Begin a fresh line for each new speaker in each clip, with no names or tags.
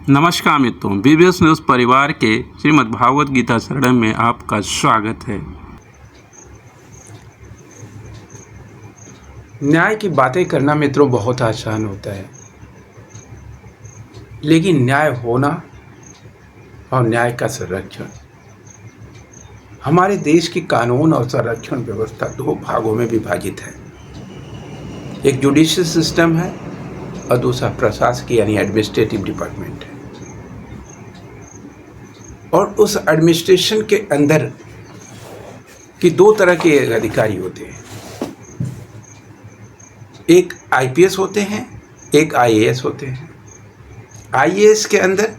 नमस्कार मित्रों, BBS news परिवार के श्रीमद् भागवत गीता शरण में आपका स्वागत है।
न्याय की बातें करना मित्रों बहुत आसान होता है, लेकिन न्याय होना और न्याय का संरक्षण, हमारे देश की कानून और संरक्षण व्यवस्था दो भागों में विभाजित है। एक जुडिशियल सिस्टम है और दूसरा प्रशासकीय यानी एडमिनिस्ट्रेटिव डिपार्टमेंट है। और उस एडमिनिस्ट्रेशन के अंदर की दो तरह के अधिकारी होते हैं, एक आईपीएस होते हैं, एक आईएएस होते हैं। आईएएस के अंदर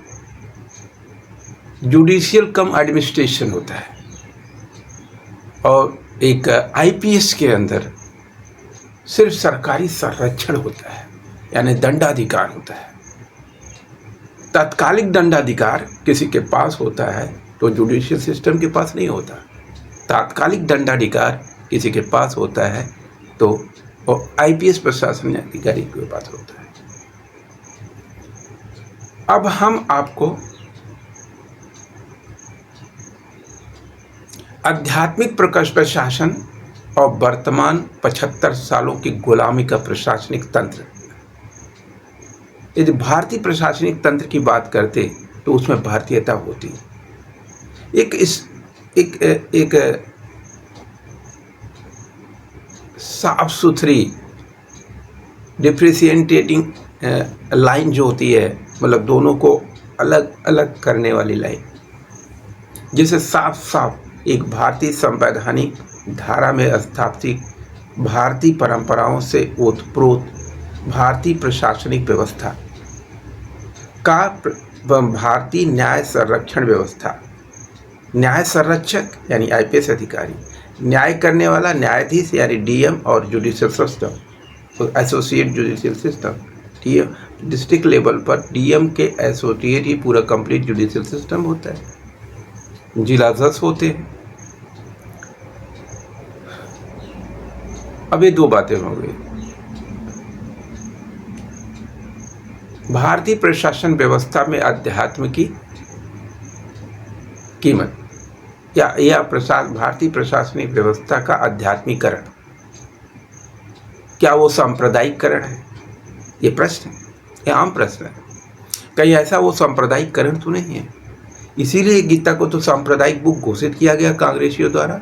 जुडिशियल कम एडमिनिस्ट्रेशन होता है और एक आईपीएस के अंदर सिर्फ सरकारी संरक्षण होता है, यानी दंडाधिकार होता है। तात्कालिक दंडाधिकार किसी के पास होता है तो जुडिशियल सिस्टम के पास नहीं होता। तात्कालिक दंडाधिकार किसी के पास होता है तो आईपीएस प्रशासन अधिकारी के पास होता है। अब हम आपको आध्यात्मिक प्रशासन और वर्तमान 75 सालों की गुलामी का प्रशासनिक तंत्र, यदि भारतीय प्रशासनिक तंत्र की बात करते तो उसमें भारतीयता होती। एक साफ सुथरी डिफरेंशिएटिंग लाइन जो होती है, मतलब दोनों को अलग अलग करने वाली लाइन, जिसे साफ साफ एक भारतीय संवैधानिक धारा में स्थापित भारतीय परंपराओं से ओतप्रोत भारतीय प्रशासनिक व्यवस्था का भारतीय न्याय संरक्षण व्यवस्था, न्याय संरक्षक यानी आईपीएस अधिकारी, न्याय करने वाला न्यायाधीश यानी डीएम और judicial system associate judicial system, DM district level पर डीएम के एसोसिएट ही पूरा कंप्लीट जुडिशियल सिस्टम होता है। जिला जज होते हैं। अब ये दो बातें हो गई। भारतीय प्रशासन व्यवस्था में अध्यात्म की कीमत या भारतीय प्रशासनिक व्यवस्था का आध्यात्मिकरण, क्या वो सांप्रदायिकरण है? ये प्रश्न है, ये आम प्रश्न है। कहीं ऐसा वो सांप्रदायिकरण तो नहीं है? इसीलिए गीता को तो सांप्रदायिक बुक घोषित किया गया कांग्रेसियों द्वारा,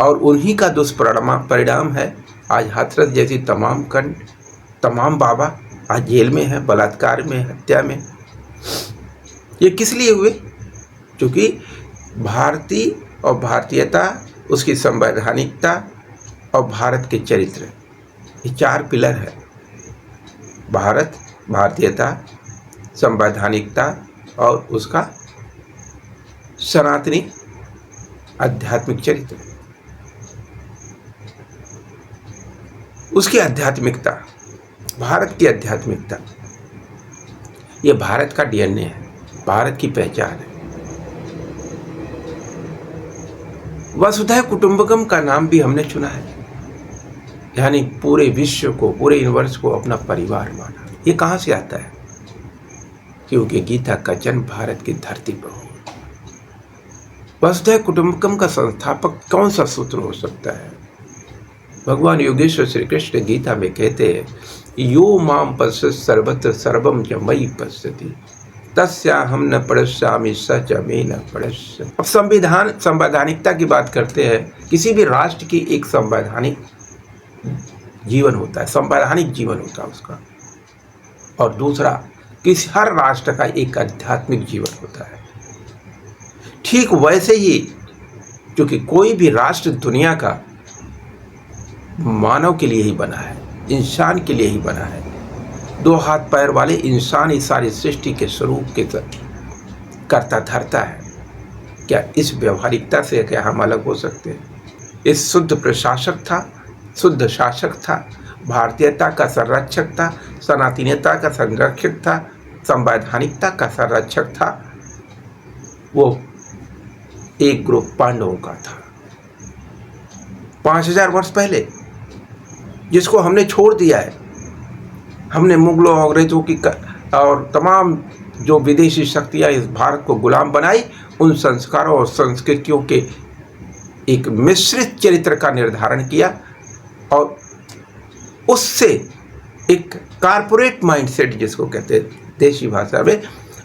और उन्हीं का दुष्परिणाम है आज हाथरस जैसी तमाम बाबा आज जेल में है, बलात्कार में, हत्या में। ये किस लिए हुए? क्योंकि भारतीय और भारतीयता, उसकी संवैधानिकता और भारत के चरित्र, ये चार पिलर है। भारत, भारतीयता, संवैधानिकता और उसका सनातनी आध्यात्मिक चरित्र, उसकी आध्यात्मिकता, भारत की आध्यात्मिकता, ये भारत का डीएनए है, भारत की पहचान है। वसुधैव कुटुंबकम का नाम भी हमने चुना है, यानी पूरे विश्व को, पूरे यूनिवर्स को अपना परिवार माना। ये कहाँ से आता है? क्योंकि गीता का जन्म भारत की धरती पर हुआ। वसुधैव कुटुंबकम का संस्थापक कौन सा सूत्र हो सकता है? भगवान योगेश्वर श्री कृष्ण गीता में कहते हैं, यो माम पश्यति सर्वत्र सर्वम च मयि पश्यति तस्याहं न पश्यामि स च मे न पश्यति। अब संवैधानिकता की बात करते हैं। किसी भी राष्ट्र की एक संवैधानिक जीवन होता है, संवैधानिक जीवन होता है उसका, और दूसरा हर राष्ट्र का एक आध्यात्मिक जीवन होता है। ठीक वैसे ही, क्योंकि कोई भी राष्ट्र दुनिया का मानव के लिए ही बना है, इंसान के लिए ही बना है। दो हाथ पैर वाले इंसान ही सारी सृष्टि के स्वरूप के करता धरता है। क्या इस व्यवहारिकता से क्या हम अलग हो सकते हैं? इस शुद्ध प्रशासक था, शुद्ध शासक था, भारतीयता का संरक्षक था, सनातनीयता का संरक्षक था, संवैधानिकता का संरक्षक था। वो एक ग्रुप पांडवों का था 5000 वर्ष पहले, जिसको हमने छोड़ दिया है। हमने मुगलों अंग्रेजों की और तमाम जो विदेशी शक्तियाँ इस भारत को गुलाम बनाई, उन संस्कारों और संस्कृतियों के एक मिश्रित चरित्र का निर्धारण किया और उससे एक कारपोरेट माइंडसेट जिसको कहते हैं देशी भाषा में,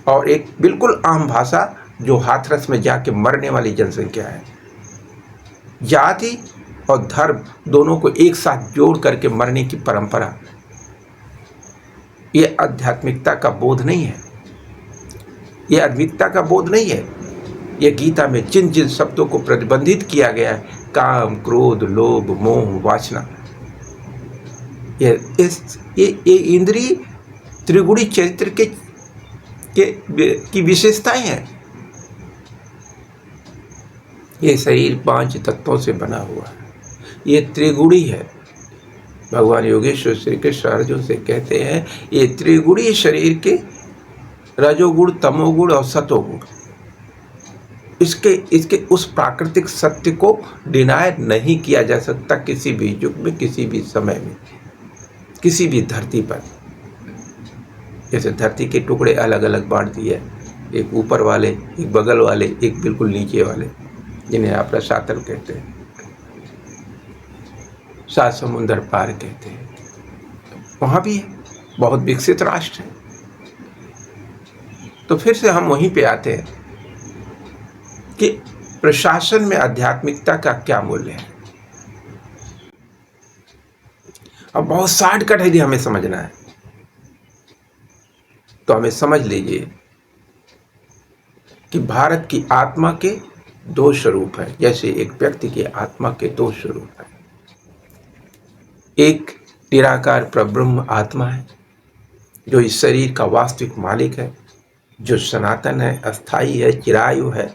और एक बिल्कुल आम भाषा जो हाथरस में जाके मरने वाली जनसंख्या है, जाति और धर्म दोनों को एक साथ जोड़ करके मरने की परंपरा, ये आध्यात्मिकता का बोध नहीं है, ये आध्यात्मिकता का बोध नहीं है। ये गीता में जिन जिन शब्दों को प्रतिबंधित किया गया है, काम, क्रोध, लोभ, मोह, वासना, ये इंद्रिय त्रिगुणी चरित्र की विशेषताएं हैं। ये शरीर 5 तत्वों से बना हुआ है, ये त्रिगुणी है। भगवान योगेश्वर श्री कृष्ण अर्जुन से कहते हैं ये त्रिगुणी शरीर के रजोगुण, तमोगुण और सतोगुण, इसके उस प्राकृतिक सत्य को डिनाय नहीं किया जा सकता किसी भी युग में, किसी भी समय में, किसी भी धरती पर। जैसे धरती के टुकड़े अलग अलग बांट दिए, एक ऊपर वाले, एक बगल वाले, एक बिल्कुल नीचे वाले, जिन्हें आप रसातल कहते हैं, 7 समुंदर पार कहते हैं। वहाँ भी है, बहुत विकसित राष्ट्र है। तो फिर से हम वहीं पे आते हैं कि प्रशासन में आध्यात्मिकता का क्या मूल्य है। अब बहुत शॉर्टकट है, यदि हमें समझना है तो हमें समझ लीजिए कि भारत की आत्मा के 2 स्वरूप हैं। जैसे एक व्यक्ति की आत्मा के 2 स्वरूप हैं, एक निराकार प्रब्रह्म आत्मा है जो इस शरीर का वास्तविक मालिक है, जो सनातन है, अस्थाई है, चिरायु है,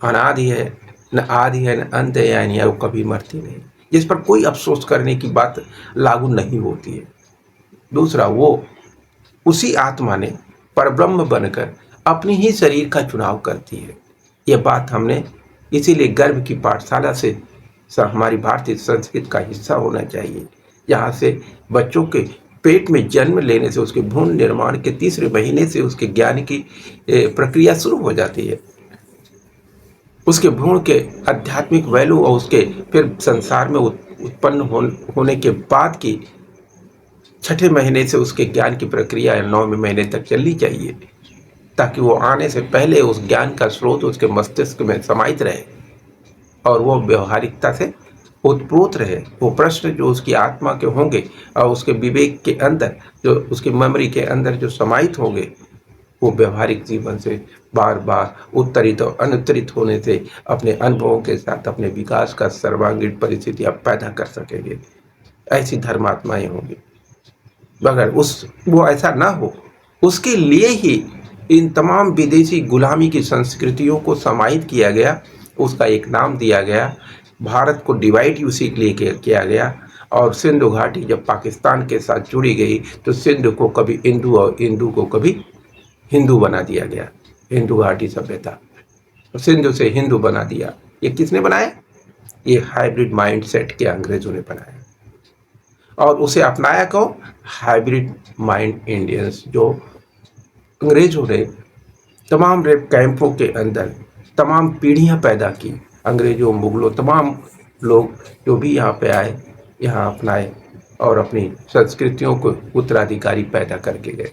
अनादि है, न आदि है न अंत है, यानी वो कभी मरती नहीं, जिस पर कोई अफसोस करने की बात लागू नहीं होती है। दूसरा, वो उसी आत्मा ने परब्रह्म बनकर अपनी ही शरीर का चुनाव करती है। यह बात हमने इसीलिए गर्भ की पाठशाला से हमारी भारतीय संस्कृति का हिस्सा होना चाहिए, जहाँ से बच्चों के पेट में जन्म लेने से, उसके भ्रूण निर्माण के 3रे महीने से उसके ज्ञान की प्रक्रिया शुरू हो जाती है। उसके भ्रूण के आध्यात्मिक वैल्यू और उसके फिर संसार में उत्पन्न होने के बाद की 6ठे महीने से उसके ज्ञान की प्रक्रिया 9वें महीने तक चलनी चाहिए, ताकि वो आने से पहले उस ज्ञान का स्रोत उसके मस्तिष्क में समाहित रहे और वो व्यवहारिकता से उत्प्रोत रहे। वो प्रश्न जो उसकी आत्मा के होंगे और उसके विवेक के अंदर, जो उसकी मेमोरी के अंदर जो समाहित होंगे, वो व्यवहारिक जीवन से बार बार उत्तरित और अनुत्तरित होने से अपने अनुभवों के साथ अपने विकास का सर्वांगीण परिस्थितियाँ पैदा कर सकेंगे। ऐसी धर्मात्माएं होंगी। मगर वो ऐसा ना हो, उसके लिए ही इन तमाम विदेशी गुलामी की संस्कृतियों को समाहित किया गया। उसका एक नाम दिया गया, भारत को डिवाइड उसी के लिए किया गया। और सिंधु घाटी जब पाकिस्तान के साथ जुड़ी गई तो सिंधु को कभी इंदु और इंदु को कभी हिंदू बना दिया गया। हिंदू घाटी सभ्यता सिंधु से हिंदू बना दिया। ये किसने बनाया? ये हाइब्रिड माइंडसेट के अंग्रेजों ने बनाया। और उसे अपनाया कौन? हाइब्रिड माइंड इंडियंस, जो अंग्रेजों ने तमाम रेप कैंपों के अंदर तमाम पीढ़ियां पैदा की। अंग्रेजों, मुगलों, तमाम लोग जो भी यहाँ पे आए, यहाँ अपनाए और अपनी संस्कृतियों को उत्तराधिकारी पैदा करके गए।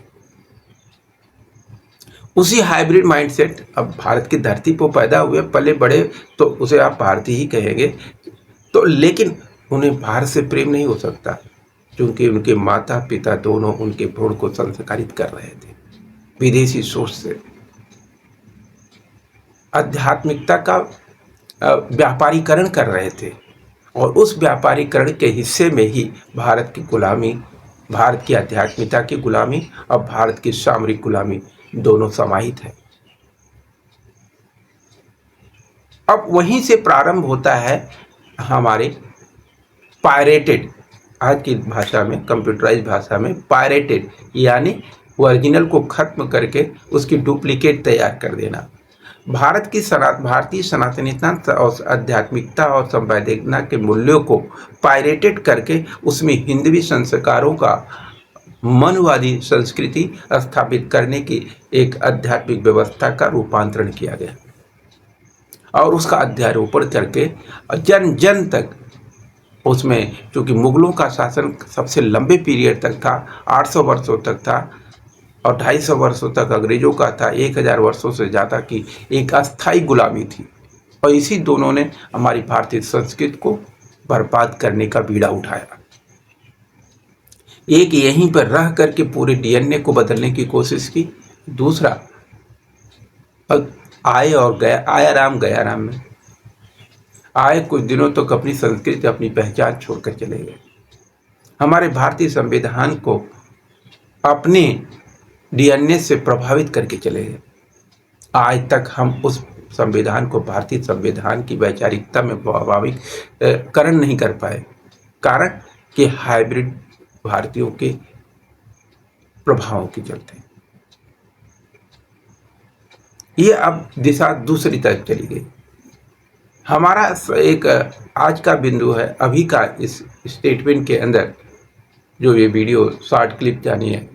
उसी हाइब्रिड माइंडसेट अब भारत की धरती पर पैदा हुए, पले बड़े, तो उसे आप भारतीय ही कहेंगे। तो लेकिन उन्हें भारत से प्रेम नहीं हो सकता, क्योंकि उनके माता पिता दोनों उनके भ्रूण को संस्कारित कर रहे थे विदेशी सोच से। आध्यात्मिकता का व्यापारीकरण कर रहे थे और उस व्यापारीकरण के हिस्से में ही भारत की गुलामी, भारत की आध्यात्मिकता की गुलामी और भारत की सामरिक गुलामी दोनों समाहित है। अब वहीं से प्रारंभ होता है हमारे पायरेटेड, आज की भाषा में, कंप्यूटराइज भाषा में पायरेटेड, यानी ओरिजिनल को खत्म करके उसकी डुप्लीकेट तैयार कर देना। भारतीय सनातनीता और आध्यात्मिकता और संवैधानिकता के मूल्यों को पायरेटेड करके उसमें हिंदवी संस्कारों का मनवादी संस्कृति स्थापित करने की एक आध्यात्मिक व्यवस्था का रूपांतरण किया गया और उसका अध्यारोपण करके जन जन तक उसमें, चूंकि मुगलों का शासन सबसे लंबे पीरियड तक था, 800 वर्षों तक था और 250 वर्षों तक अंग्रेजों का था, 1000 वर्षों से ज़्यादा की एक अस्थायी गुलामी थी। और इसी दोनों ने हमारी भारतीय संस्कृति को बर्बाद करने का बीड़ा उठाया। एक यहीं पर रह करके पूरे डीएनए को बदलने की कोशिश की, दूसरा आए और गया, आया राम गया राम में आए, कुछ दिनों तक तो अपनी संस्कृति अपनी पहचान छोड़कर चले गए। हमारे भारतीय संविधान को अपने डीएनए से प्रभावित करके चले गए। आज तक हम उस संविधान को, भारतीय संविधान की वैचारिकता में प्रभावित करण नहीं कर पाए, कारण कि हाइब्रिड भारतीयों के प्रभावों के चलते ये अब दिशा दूसरी तरफ चली गई। हमारा एक आज का बिंदु है, अभी का इस स्टेटमेंट के अंदर जो ये वीडियो शॉर्ट क्लिप जानी है,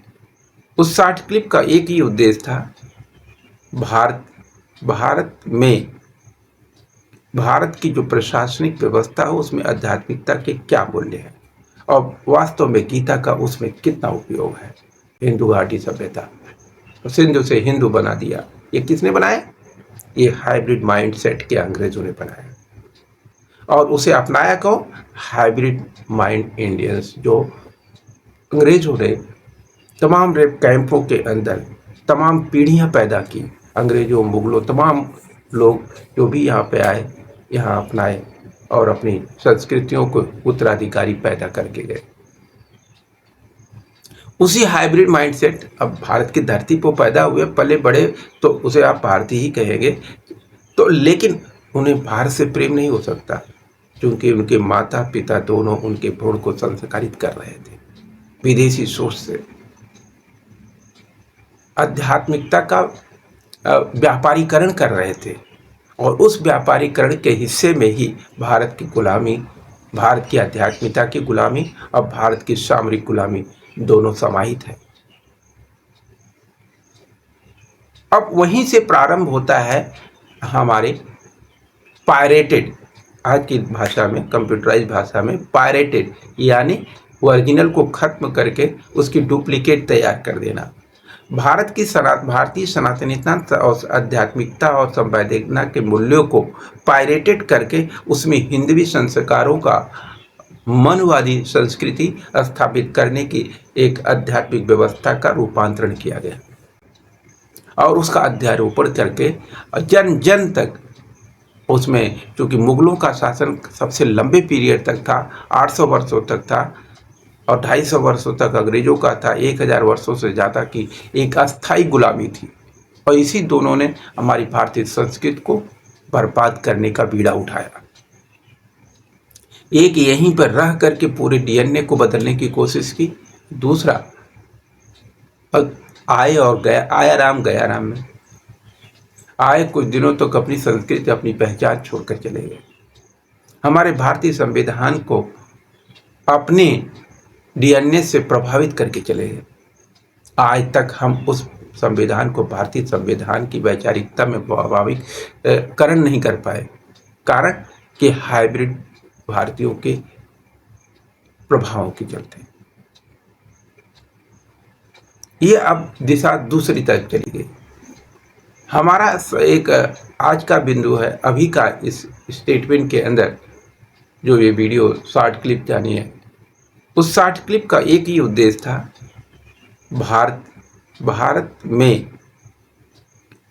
उस शॉर्ट क्लिप का एक ही उद्देश्य था, भारत की जो प्रशासनिक व्यवस्था हो उसमें आध्यात्मिकता के क्या मूल्य है और वास्तव में गीता का उसमें कितना उपयोग है। हिंदू घाटी सभ्यता, सिंधु से हिंदू बना दिया, ये किसने बनाया? ये हाइब्रिड माइंडसेट के अंग्रेजों ने बनाया और उसे अपनाया कौन? हाइब्रिड माइंड इंडियंस, जो अंग्रेजों ने तमाम रेप कैंपों के अंदर तमाम पीढ़ियां पैदा की, अंग्रेजों, मुगलों, तमाम लोग जो भी यहाँ पे आए, यहाँ अपनाए और अपनी संस्कृतियों को उत्तराधिकारी पैदा करके गए। उसी हाइब्रिड माइंडसेट अब भारत की धरती पर पैदा हुए, पले बड़े, तो उसे आप भारतीय ही कहेंगे। तो लेकिन उन्हें भारत से प्रेम नहीं हो सकता, क्योंकि उनके माता पिता दोनों उनके भ्रूण को संस्कारित कर रहे थे विदेशी सोच से। आध्यात्मिकता का व्यापारीकरण कर रहे थे और उस व्यापारीकरण के हिस्से में ही भारत की गुलामी, भारत की आध्यात्मिकता की गुलामी और भारत की सामरिक गुलामी दोनों समाहित है। अब वहीं से प्रारंभ होता है हमारे पायरेटेड, आज की भाषा में, कंप्यूटराइज भाषा में पायरेटेड, यानी ओरिजिनल को खत्म करके उसकी डुप्लीकेट तैयार कर देना। भारतीय सनातनीता और आध्यात्मिकता और संवैधानिकता के मूल्यों को पायरेटेड करके उसमें हिंदवी संस्कारों का मनवादी संस्कृति स्थापित करने की एक आध्यात्मिक व्यवस्था का रूपांतरण किया गया और उसका अध्यारोपण करके जन जन तक उसमें, चूंकि मुगलों का शासन सबसे लंबे पीरियड तक था, 800 वर्षों तक था और 250 वर्षों तक अंग्रेजों का था, 1000 वर्षों से ज़्यादा की एक अस्थायी गुलामी थी। और इसी दोनों ने हमारी भारतीय संस्कृति को बर्बाद करने का बीड़ा उठाया। एक यहीं पर रह करके पूरे डीएनए को बदलने की कोशिश की, दूसरा आए और गया, आया राम गया राम में आए, कुछ दिनों तक तो अपनी संस्कृति अपनी पहचान छोड़कर चले गए। हमारे भारतीय संविधान को अपने डीएनए से प्रभावित करके चले गए। आज तक हम उस संविधान को, भारतीय संविधान की वैचारिकता में प्रभावित करण नहीं कर पाए, कारण कि हाइब्रिड भारतीयों के प्रभावों के चलते ये अब दिशा दूसरी तरफ चली गई। हमारा एक आज का बिंदु है, अभी का इस स्टेटमेंट के अंदर जो ये वीडियो शॉर्ट क्लिप जानी है, उस शॉर्ट क्लिप का एक ही उद्देश्य था,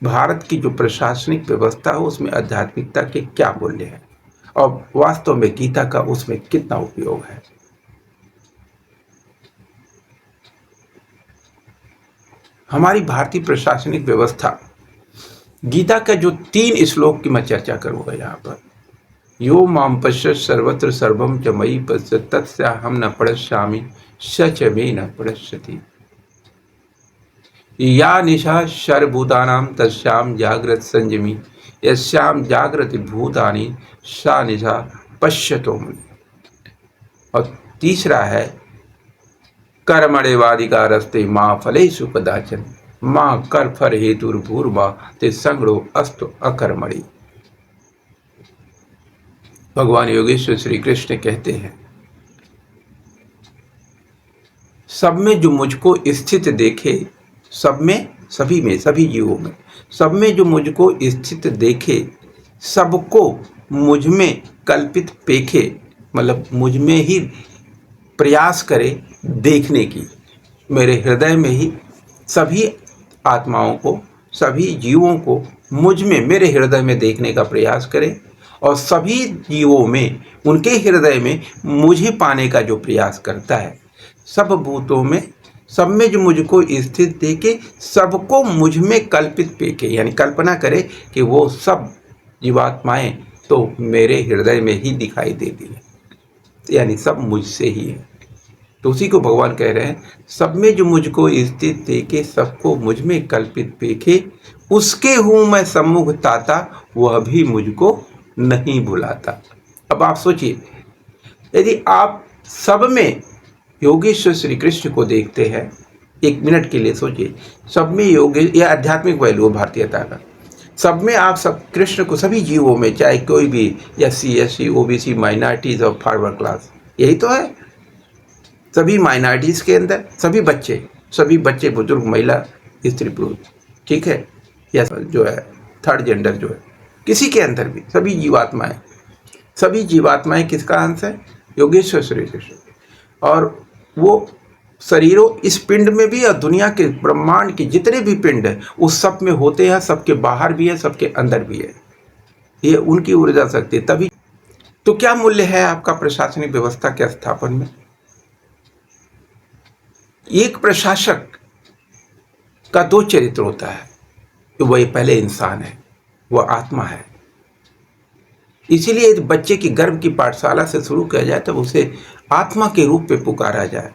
भारत की जो प्रशासनिक व्यवस्था हो उसमें आध्यात्मिकता के क्या मूल्य है और वास्तव में गीता का उसमें कितना उपयोग है। हमारी भारतीय प्रशासनिक व्यवस्था, गीता का जो 3 श्लोक की मैं चर्चा करूंगा यहाँ पर, यो माम पश्यत् सर्वत्र सर्वम च मयि पश्यत् तत्स्याहं न प्रणश्यामि स च मे न प्रणश्यति। या निशा सर्वभूतानां तस्यां जाग्रत संयमी यस्यां जागृति भूतानि सा निशा पश्यतो मुनि। और तीसरा है कर्मणेवाधिकारस्ते माँ फलेषु कदाचन माँ कर फल हेतुर्भूर्मा ते संगड़ो अस्तु अकर्मणि। भगवान योगेश्वर श्री कृष्ण कहते हैं, सब में जो मुझको स्थित देखे, सब में, सभी में, सभी जीवों में, सब में जो मुझको स्थित देखे, सबको मुझ में कल्पित पेखे, मतलब मुझ में ही प्रयास करे देखने की, मेरे हृदय में ही सभी आत्माओं को, सभी जीवों को मुझ में, मेरे हृदय में देखने का प्रयास करे, और सभी जीवों में, उनके हृदय में मुझे पाने का जो प्रयास करता है, सब भूतों में, सब में जो मुझको स्थित देखे, सबको मुझ में कल्पित पेखे, यानी कल्पना करे कि वो सब जीवात्माएं तो मेरे हृदय में ही दिखाई देती है, यानी सब मुझसे ही है। तो उसी को भगवान कह रहे हैं, सब में जो मुझको स्थित देखे, सबको मुझ में कल्पित पेखे, उसके हूँ मैं सम्मुख ताता, वह भी मुझको नहीं भुलाता। अब आप सोचिए, यदि आप सब में योगेश्वर श्री कृष्ण को देखते हैं, एक मिनट के लिए सोचिए, सब में योगेश, यह आध्यात्मिक वैल्यू भारतीयता का, सब में आप सब कृष्ण को, सभी जीवों में, चाहे कोई भी SC SC OBC माइनॉरिटीज और फॉरवर्ड क्लास, यही तो है, सभी माइनॉरिटीज के अंदर सभी बच्चे बुजुर्ग, महिला, स्त्री पुरुष, ठीक है, या जो है थर्ड जेंडर जो है, किसी के अंदर भी सभी जीवात्माएं किसका अंश है? योगेश्वर श्री कृष्ण। और वो शरीरों इस पिंड में भी और दुनिया के ब्रह्मांड के जितने भी पिंड है उस सब में होते हैं, सबके बाहर भी है, सबके अंदर भी है, ये उनकी ऊर्जा शक्ति। तभी तो क्या मूल्य है आपका प्रशासनिक व्यवस्था के स्थापन में? एक प्रशासक का दो चरित्र होता है, तो वह पहले इंसान है, वह आत्मा है। इसीलिए बच्चे की गर्भ की पाठशाला से शुरू किया जाए तब उसे आत्मा के रूप में पुकारा जाए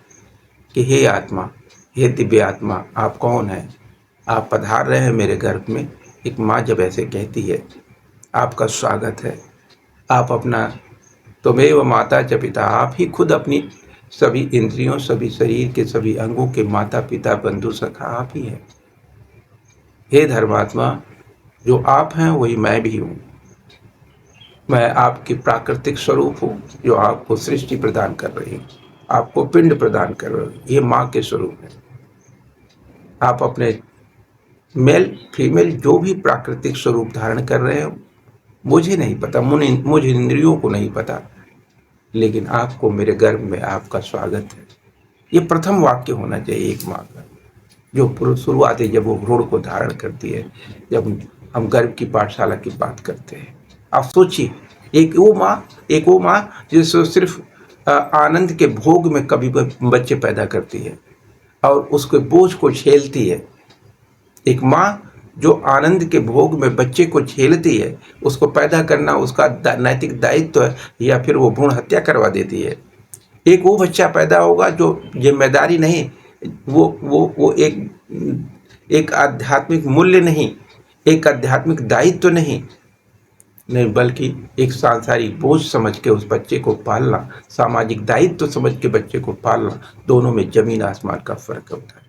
कि हे आत्मा, हे दिव्य आत्मा, आप कौन हैं? आप पधार रहे हैं मेरे गर्भ में। एक माँ जब ऐसे कहती है, आपका स्वागत है, आप अपना, त्वमेव माता च पिता, आप ही खुद अपनी सभी इंद्रियों, सभी शरीर के सभी अंगों के माता पिता बंधु सखा आप ही हैं। हे धर्मात्मा, जो आप हैं वही मैं भी हूँ, मैं आपकी प्राकृतिक स्वरूप हूँ जो आपको सृष्टि प्रदान कर रही हूँ, आपको पिंड प्रदान कर रही हूँ, ये माँ के स्वरूप है। आप अपने मेल फीमेल जो भी प्राकृतिक स्वरूप धारण कर रहे हो मुझे नहीं पता, मुझे इंद्रियों को नहीं पता, लेकिन आपको मेरे गर्भ में आपका स्वागत है। ये प्रथम वाक्य होना चाहिए एक माँ का, जो शुरुआती जब वो भ्रूण को धारण करती है, जब हम गर्भ की पाठशाला की बात करते हैं। आप सोचिए, एक वो माँ जिसको सिर्फ आनंद के भोग में कभी बच्चे पैदा करती है और उसके बोझ को झेलती है। एक माँ जो आनंद के भोग में बच्चे को झेलती है, उसको पैदा करना उसका नैतिक दायित्व है, या फिर वो भ्रूण हत्या करवा देती है। एक वो बच्चा पैदा होगा जो जिम्मेदारी नहीं, वो एक आध्यात्मिक मूल्य नहीं, एक आध्यात्मिक दायित्व नहीं, बल्कि एक सांसारिक बोझ समझ के उस बच्चे को पालना, सामाजिक दायित्व समझ के बच्चे को पालना, दोनों में जमीन आसमान का फर्क होता है।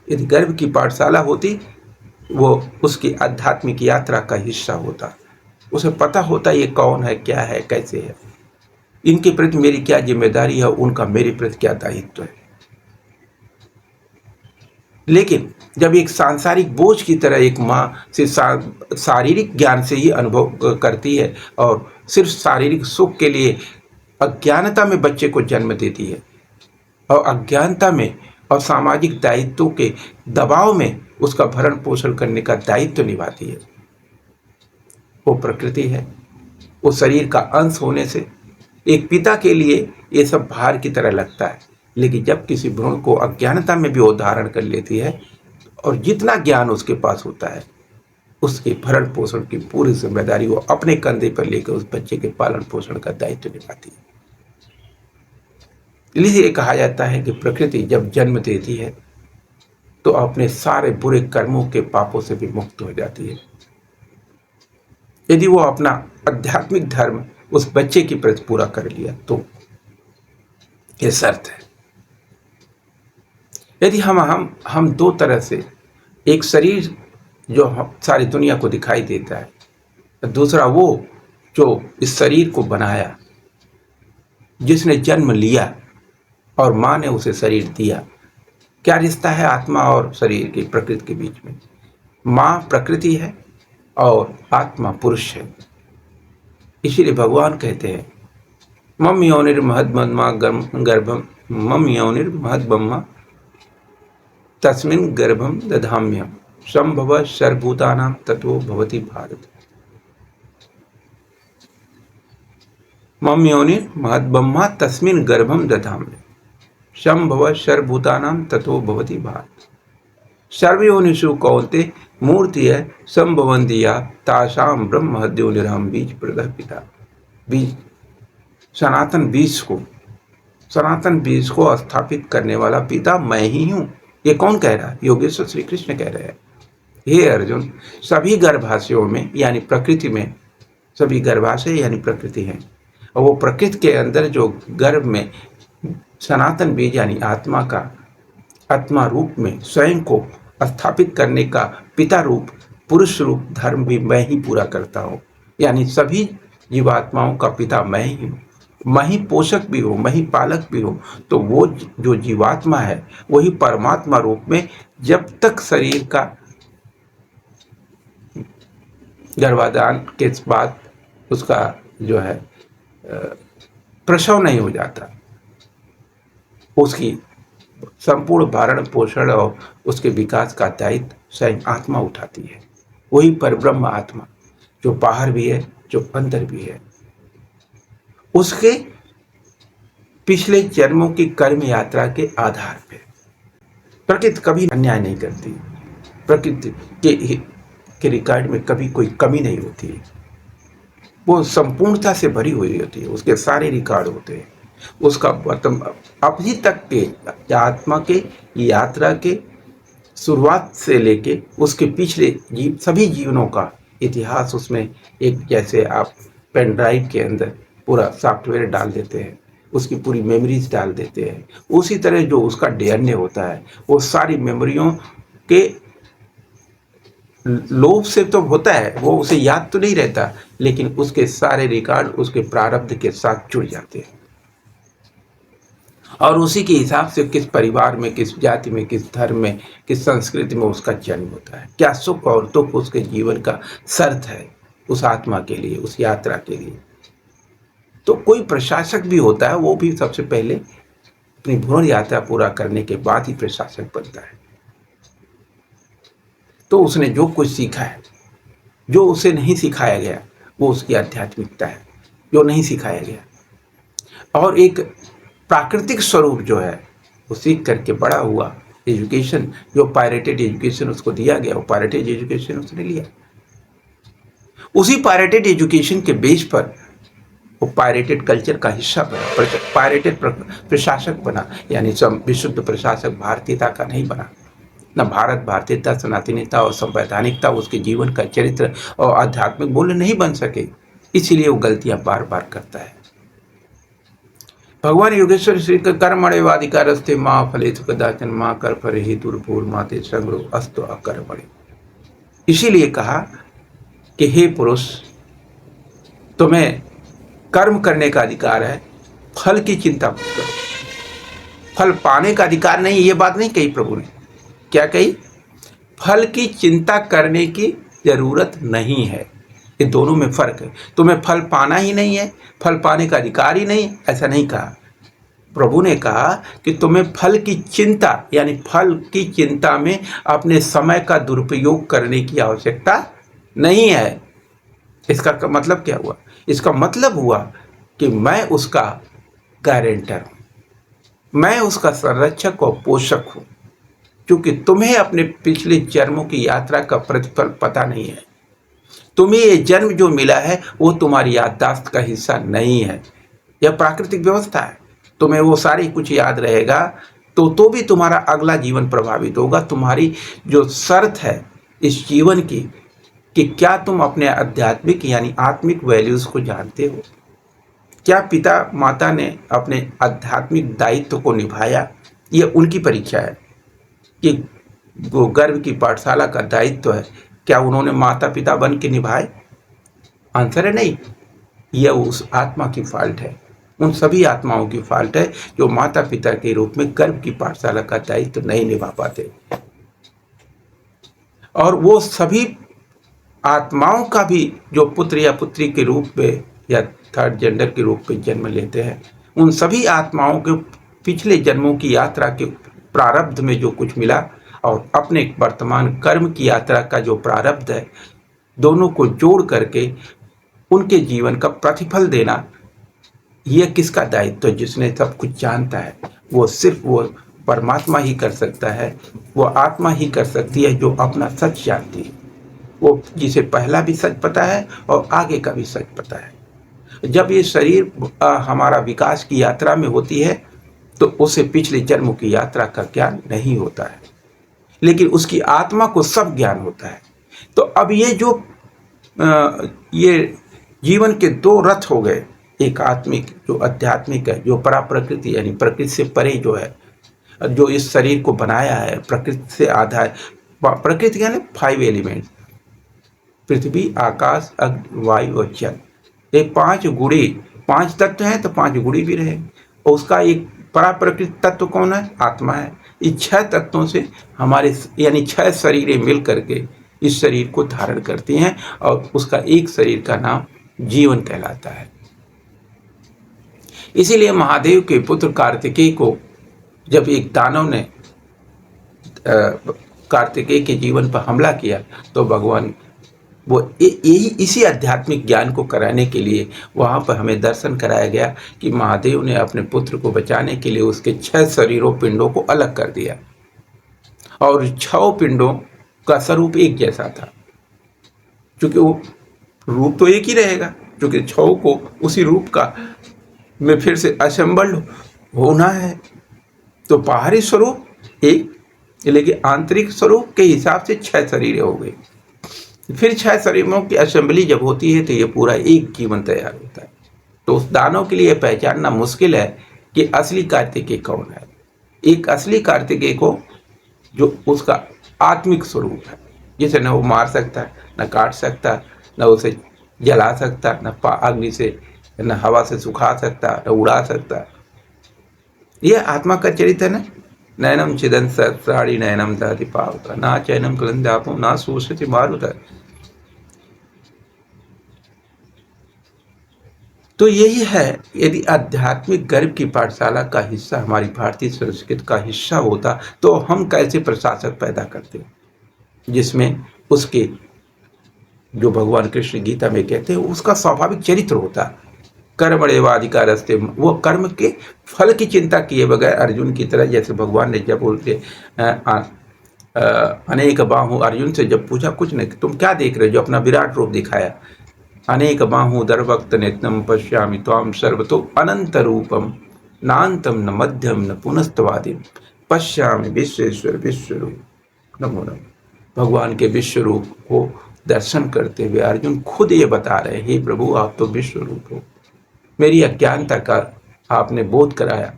यदि गर्भ की पाठशाला होती, वो उसकी आध्यात्मिक यात्रा का हिस्सा होता, उसे पता होता ये कौन है, क्या है, कैसे है, इनके प्रति मेरी क्या जिम्मेदारी है, उनका मेरे प्रति क्या दायित्व है। लेकिन जब एक सांसारिक बोझ की तरह एक माँ से शारीरिक ज्ञान से ही अनुभव करती है और सिर्फ शारीरिक सुख के लिए अज्ञानता में बच्चे को जन्म देती है और अज्ञानता में और सामाजिक दायित्वों के दबाव में उसका भरण पोषण करने का दायित्व निभाती है, वो प्रकृति है। वो शरीर का अंश होने से एक पिता के लिए ये सब भार की तरह लगता है, लेकिन जब किसी भ्रूण को अज्ञानता में भी वो धारण कर लेती है और जितना ज्ञान उसके पास होता है, उसके भरण पोषण की पूरी जिम्मेदारी वो अपने कंधे पर लेकर उस बच्चे के पालन पोषण का दायित्व निभाती है। इसलिए कहा जाता है कि प्रकृति जब जन्म देती है तो अपने सारे बुरे कर्मों के पापों से भी मुक्त हो जाती है, यदि वो अपना आध्यात्मिक धर्म उस बच्चे की प्रति पूरा कर लिया तो। ये शर्त है। यदि हम दो तरह से, एक शरीर जो सारी दुनिया को दिखाई देता है, दूसरा वो जो इस शरीर को बनाया, जिसने जन्म लिया और माँ ने उसे शरीर दिया। क्या रिश्ता है आत्मा और शरीर की, प्रकृति के बीच में? माँ प्रकृति है और आत्मा पुरुष है। इसीलिए भगवान कहते हैं मम योनिर्महद्ब्रह्मा गर्भम, मम योनिर्महद्ब्रह्मा तस्मिन् गर्भम दधाम्यहम् संभव सर्वभूतानां ततो भवति भारत। मम योनिर्महद्ब्रह्मा तस्मिन् गर्भम दधाम्यहम् संभव सर्वभूतानां ततो भवति भारत। सर्वयोनिषु कौन्तेय मूर्तिः संभवन्ति या तासां ब्रह्महद्योनिरहं बीज प्रदः पिता। बीज, सनातन बीज को स्थापित करने वाला पिता मैं ही हूँ। ये कौन कह रहा है? योगेश्वर श्री कृष्ण कह रहे हैं, हे अर्जुन, सभी गर्भाशयों में यानी प्रकृति में, सभी गर्भाशय यानी प्रकृति हैं, और वो प्रकृति के अंदर जो गर्भ में सनातन बीज यानी आत्मा का, आत्मा रूप में स्वयं को स्थापित करने का पिता रूप, पुरुष रूप धर्म भी मैं ही पूरा करता हूँ। यानी सभी जीवात्माओं का पिता मैं ही हूँ, मैं ही पोषक भी हूँ, मैं ही पालक भी हूँ। तो वो जो जीवात्मा है वही परमात्मा रूप में जब तक शरीर का गर्भाधान के बाद उसका जो है प्रसव नहीं हो जाता, उसकी संपूर्ण भरण पोषण और उसके विकास का दायित्व स्वयं आत्मा उठाती है। वही परब्रह्म आत्मा जो बाहर भी है, जो अंदर भी है। उसके पिछले जन्मों की कर्म यात्रा के आधार पे प्रकृति कभी अन्याय नहीं करती, प्रकृति के रिकॉर्ड में कभी कोई कमी नहीं होती, वो संपूर्णता से भरी हुई होती है, उसके सारे रिकॉर्ड होते हैं। उसका अभी तक के आत्मा के यात्रा के शुरुआत से लेके उसके पिछले सभी जीवनों का इतिहास उसमें एक, जैसे आप पेन ड्राइव के अंदर पूरा सॉफ्टवेयर डाल देते हैं, उसकी पूरी मेमोरीज डाल देते हैं, उसी तरह जो उसका डीएनए होता है वो सारी मेमोरियों के लोभ से तो होता है, वो उसे याद तो नहीं रहता, लेकिन उसके सारे रिकॉर्ड उसके प्रारब्ध के साथ जुड़ जाते हैं। और उसी के हिसाब से किस परिवार में, किस जाति में, किस धर्म में, किस संस्कृति में उसका जन्म होता है, क्या सुख और दुख उसके जीवन का शर्त है उस आत्मा के लिए, उस यात्रा के लिए। तो कोई प्रशासक भी होता है, वो भी सबसे पहले अपनी भ्रूण यात्रा पूरा करने के बाद ही प्रशासक बनता है। तो उसने जो कुछ सीखा है, जो उसे नहीं सिखाया गया वो उसकी आध्यात्मिकता है, जो नहीं सिखाया गया। और एक प्राकृतिक स्वरूप जो है वो सीख करके बड़ा हुआ। एजुकेशन, जो पायरेटेड एजुकेशन उसको दिया गया, वो पायरेटेड एजुकेशन उसने लिया। उसी पायरेटेड एजुकेशन के बेस पर वो पायरेटेड कल्चर का हिस्सा बना, पायरेटेड प्रशासक बना। यानी विशुद्ध प्रशासक भारतीयता का नहीं बना, न भारत भारतीयता, सनातनीता और संवैधानिकता उसके जीवन का चरित्र और आध्यात्मिक मूल्य नहीं बन सके। इसीलिए वो गलतियां बार बार करता है। भगवान योगेश्वर श्री कर्मण्येवाधिकारस्ते मां फलेषु कदाचन मां कर्मफले हेतुर्भूर्माते संग्रहो अस्तु अकर्मणे। इसीलिए कहा कि हे पुरुष, तुम्हें कर्म करने का अधिकार है, फल की चिंता मत करो। फल पाने का अधिकार नहीं, ये बात नहीं कही प्रभु ने। क्या कही? फल की चिंता करने की जरूरत नहीं है। ये दोनों में फर्क है। तुम्हें फल पाना ही नहीं है, फल पाने का अधिकार ही नहीं, ऐसा नहीं कहा। प्रभु ने कहा कि तुम्हें फल की चिंता, यानी फल की चिंता में अपने समय का दुरुपयोग करने की आवश्यकता नहीं है। इसका मतलब क्या हुआ? इसका मतलब हुआ कि मैं उसका गारंटर हूं, मैं उसका संरक्षक और पोषक हूं। क्योंकि तुम्हें अपने पिछले जन्मों की यात्रा का प्रतिफल पता नहीं है। तुम्हें ये जन्म जो मिला है वो तुम्हारी याददाश्त का हिस्सा नहीं है। यह प्राकृतिक व्यवस्था है। तुम्हें वो सारी कुछ याद रहेगा तो भी तुम्हारा अगला जीवन प्रभावित होगा। तुम्हारी जो शर्त है इस जीवन की कि क्या तुम अपने आध्यात्मिक यानी आत्मिक वैल्यूज को जानते हो? क्या पिता माता ने अपने आध्यात्मिक दायित्व को निभाया? ये उनकी परीक्षा है। कि वो गर्भ की पाठशाला का दायित्व है, क्या उन्होंने माता पिता बन के निभाए? आंसर है नहीं। यह उस आत्मा की फॉल्ट है, उन सभी आत्माओं की फॉल्ट है जो माता पिता के रूप में गर्भ की पाठशाला का दायित्व नहीं निभा पाते। और वो सभी आत्माओं का भी जो पुत्र या पुत्री के रूप में या थर्ड जेंडर के रूप में जन्म लेते हैं, उन सभी आत्माओं के पिछले जन्मों की यात्रा के प्रारब्ध में जो कुछ मिला और अपने वर्तमान कर्म की यात्रा का जो प्रारब्ध है, दोनों को जोड़ करके उनके जीवन का प्रतिफल देना, यह किसका दायित्व? जिसने सब कुछ जानता है, वो सिर्फ वो परमात्मा ही कर सकता है, वो आत्मा ही कर सकती है जो अपना सच जानती है, वो जिसे पहला भी सच पता है और आगे का भी सच पता है। जब ये शरीर हमारा विकास की यात्रा में होती है तो उसे पिछले जन्मों की यात्रा का ज्ञान नहीं होता है, लेकिन उसकी आत्मा को सब ज्ञान होता है। तो अब ये जो ये जीवन के दो रथ हो गए, एक आत्मिक जो आध्यात्मिक है, जो परा प्रकृति यानी प्रकृति से परे जो है, जो इस शरीर को बनाया है, प्रकृति से आधा है। प्रकृति यानी 5 एलिमेंट्स, पृथ्वी, आकाश, अग्नि, वायु और जल। ये 5 गुड़ी, 5 तत्व हैं तो 5 गुड़ी भी रहे। और उसका एक परा प्रकृति तत्व कौन है? आत्मा है। इस 6 तत्वों से हमारे यानी 6 शरीरें मिल करके इस शरीर को धारण करती हैं और उसका एक शरीर का नाम जीवन कहलाता है। इसीलिए महादेव के पुत्र कार्तिकेय को जब एक दानव ने कार्तिकेय के जीवन पर हमला किया तो भगवान वो यही इसी आध्यात्मिक ज्ञान को कराने के लिए वहाँ पर हमें दर्शन कराया गया कि महादेव ने अपने पुत्र को बचाने के लिए उसके 6 शरीरों पिंडों को अलग कर दिया और 6 पिंडों का स्वरूप एक जैसा था, क्योंकि वो रूप तो एक ही रहेगा, क्योंकि 6 को उसी रूप का में फिर से असेंबल होना है। तो बाहरी स्वरूप एक, लेकिन आंतरिक स्वरूप के हिसाब से 6 शरीर हो गए। फिर 6 शरीरों की असेंबली जब होती है तो ये पूरा एक जीवन तैयार होता है। तो उस दानव के लिए पहचानना मुश्किल है कि असली कार्तिकेय कौन है। एक असली कार्तिकेय को जो उसका आत्मिक स्वरूप है, जिसे न वो मार सकता, न काट सकता, न उसे जला सकता, न अग्नि से न हवा से सुखा सकता, न उड़ा सकता। यह आत्मा का चरित्र है ना। नयनम छिदन सहस्राणि नयनम दहति पावक ना चैनम कलंदापो ना शोषति मारुत। तो यही है, यदि आध्यात्मिक गर्भ की पाठशाला का हिस्सा हमारी भारतीय संस्कृति का हिस्सा होता तो हम कैसे प्रशासक पैदा करते, जिसमें उसके जो भगवान कृष्ण गीता में कहते हैं उसका स्वाभाविक चरित्र होता। कर्मण्येवाधिकारस्ते, वो कर्म के फल की चिंता किए बगैर अर्जुन की तरह, जैसे भगवान ने जब बोलते अनेक बाहु, अर्जुन से जब पूछा कुछ नहीं तुम क्या देख रहे हो, जो अपना विराट रूप दिखाया, अनेक बाहु दर्भक्त नेत्रम पश्यामि त्वाम सर्वतो अनंत रूपम नान्तम न मध्यम न पुनस्तवादिम पश्यामि विश्वेश्वर विश्वरूप नमो नमः। भगवान के विश्व रूप को दर्शन करते हुए अर्जुन खुद ये बता रहे, हे प्रभु आप तो विश्व रूप हो, मेरी अज्ञानता का आपने बोध कराया,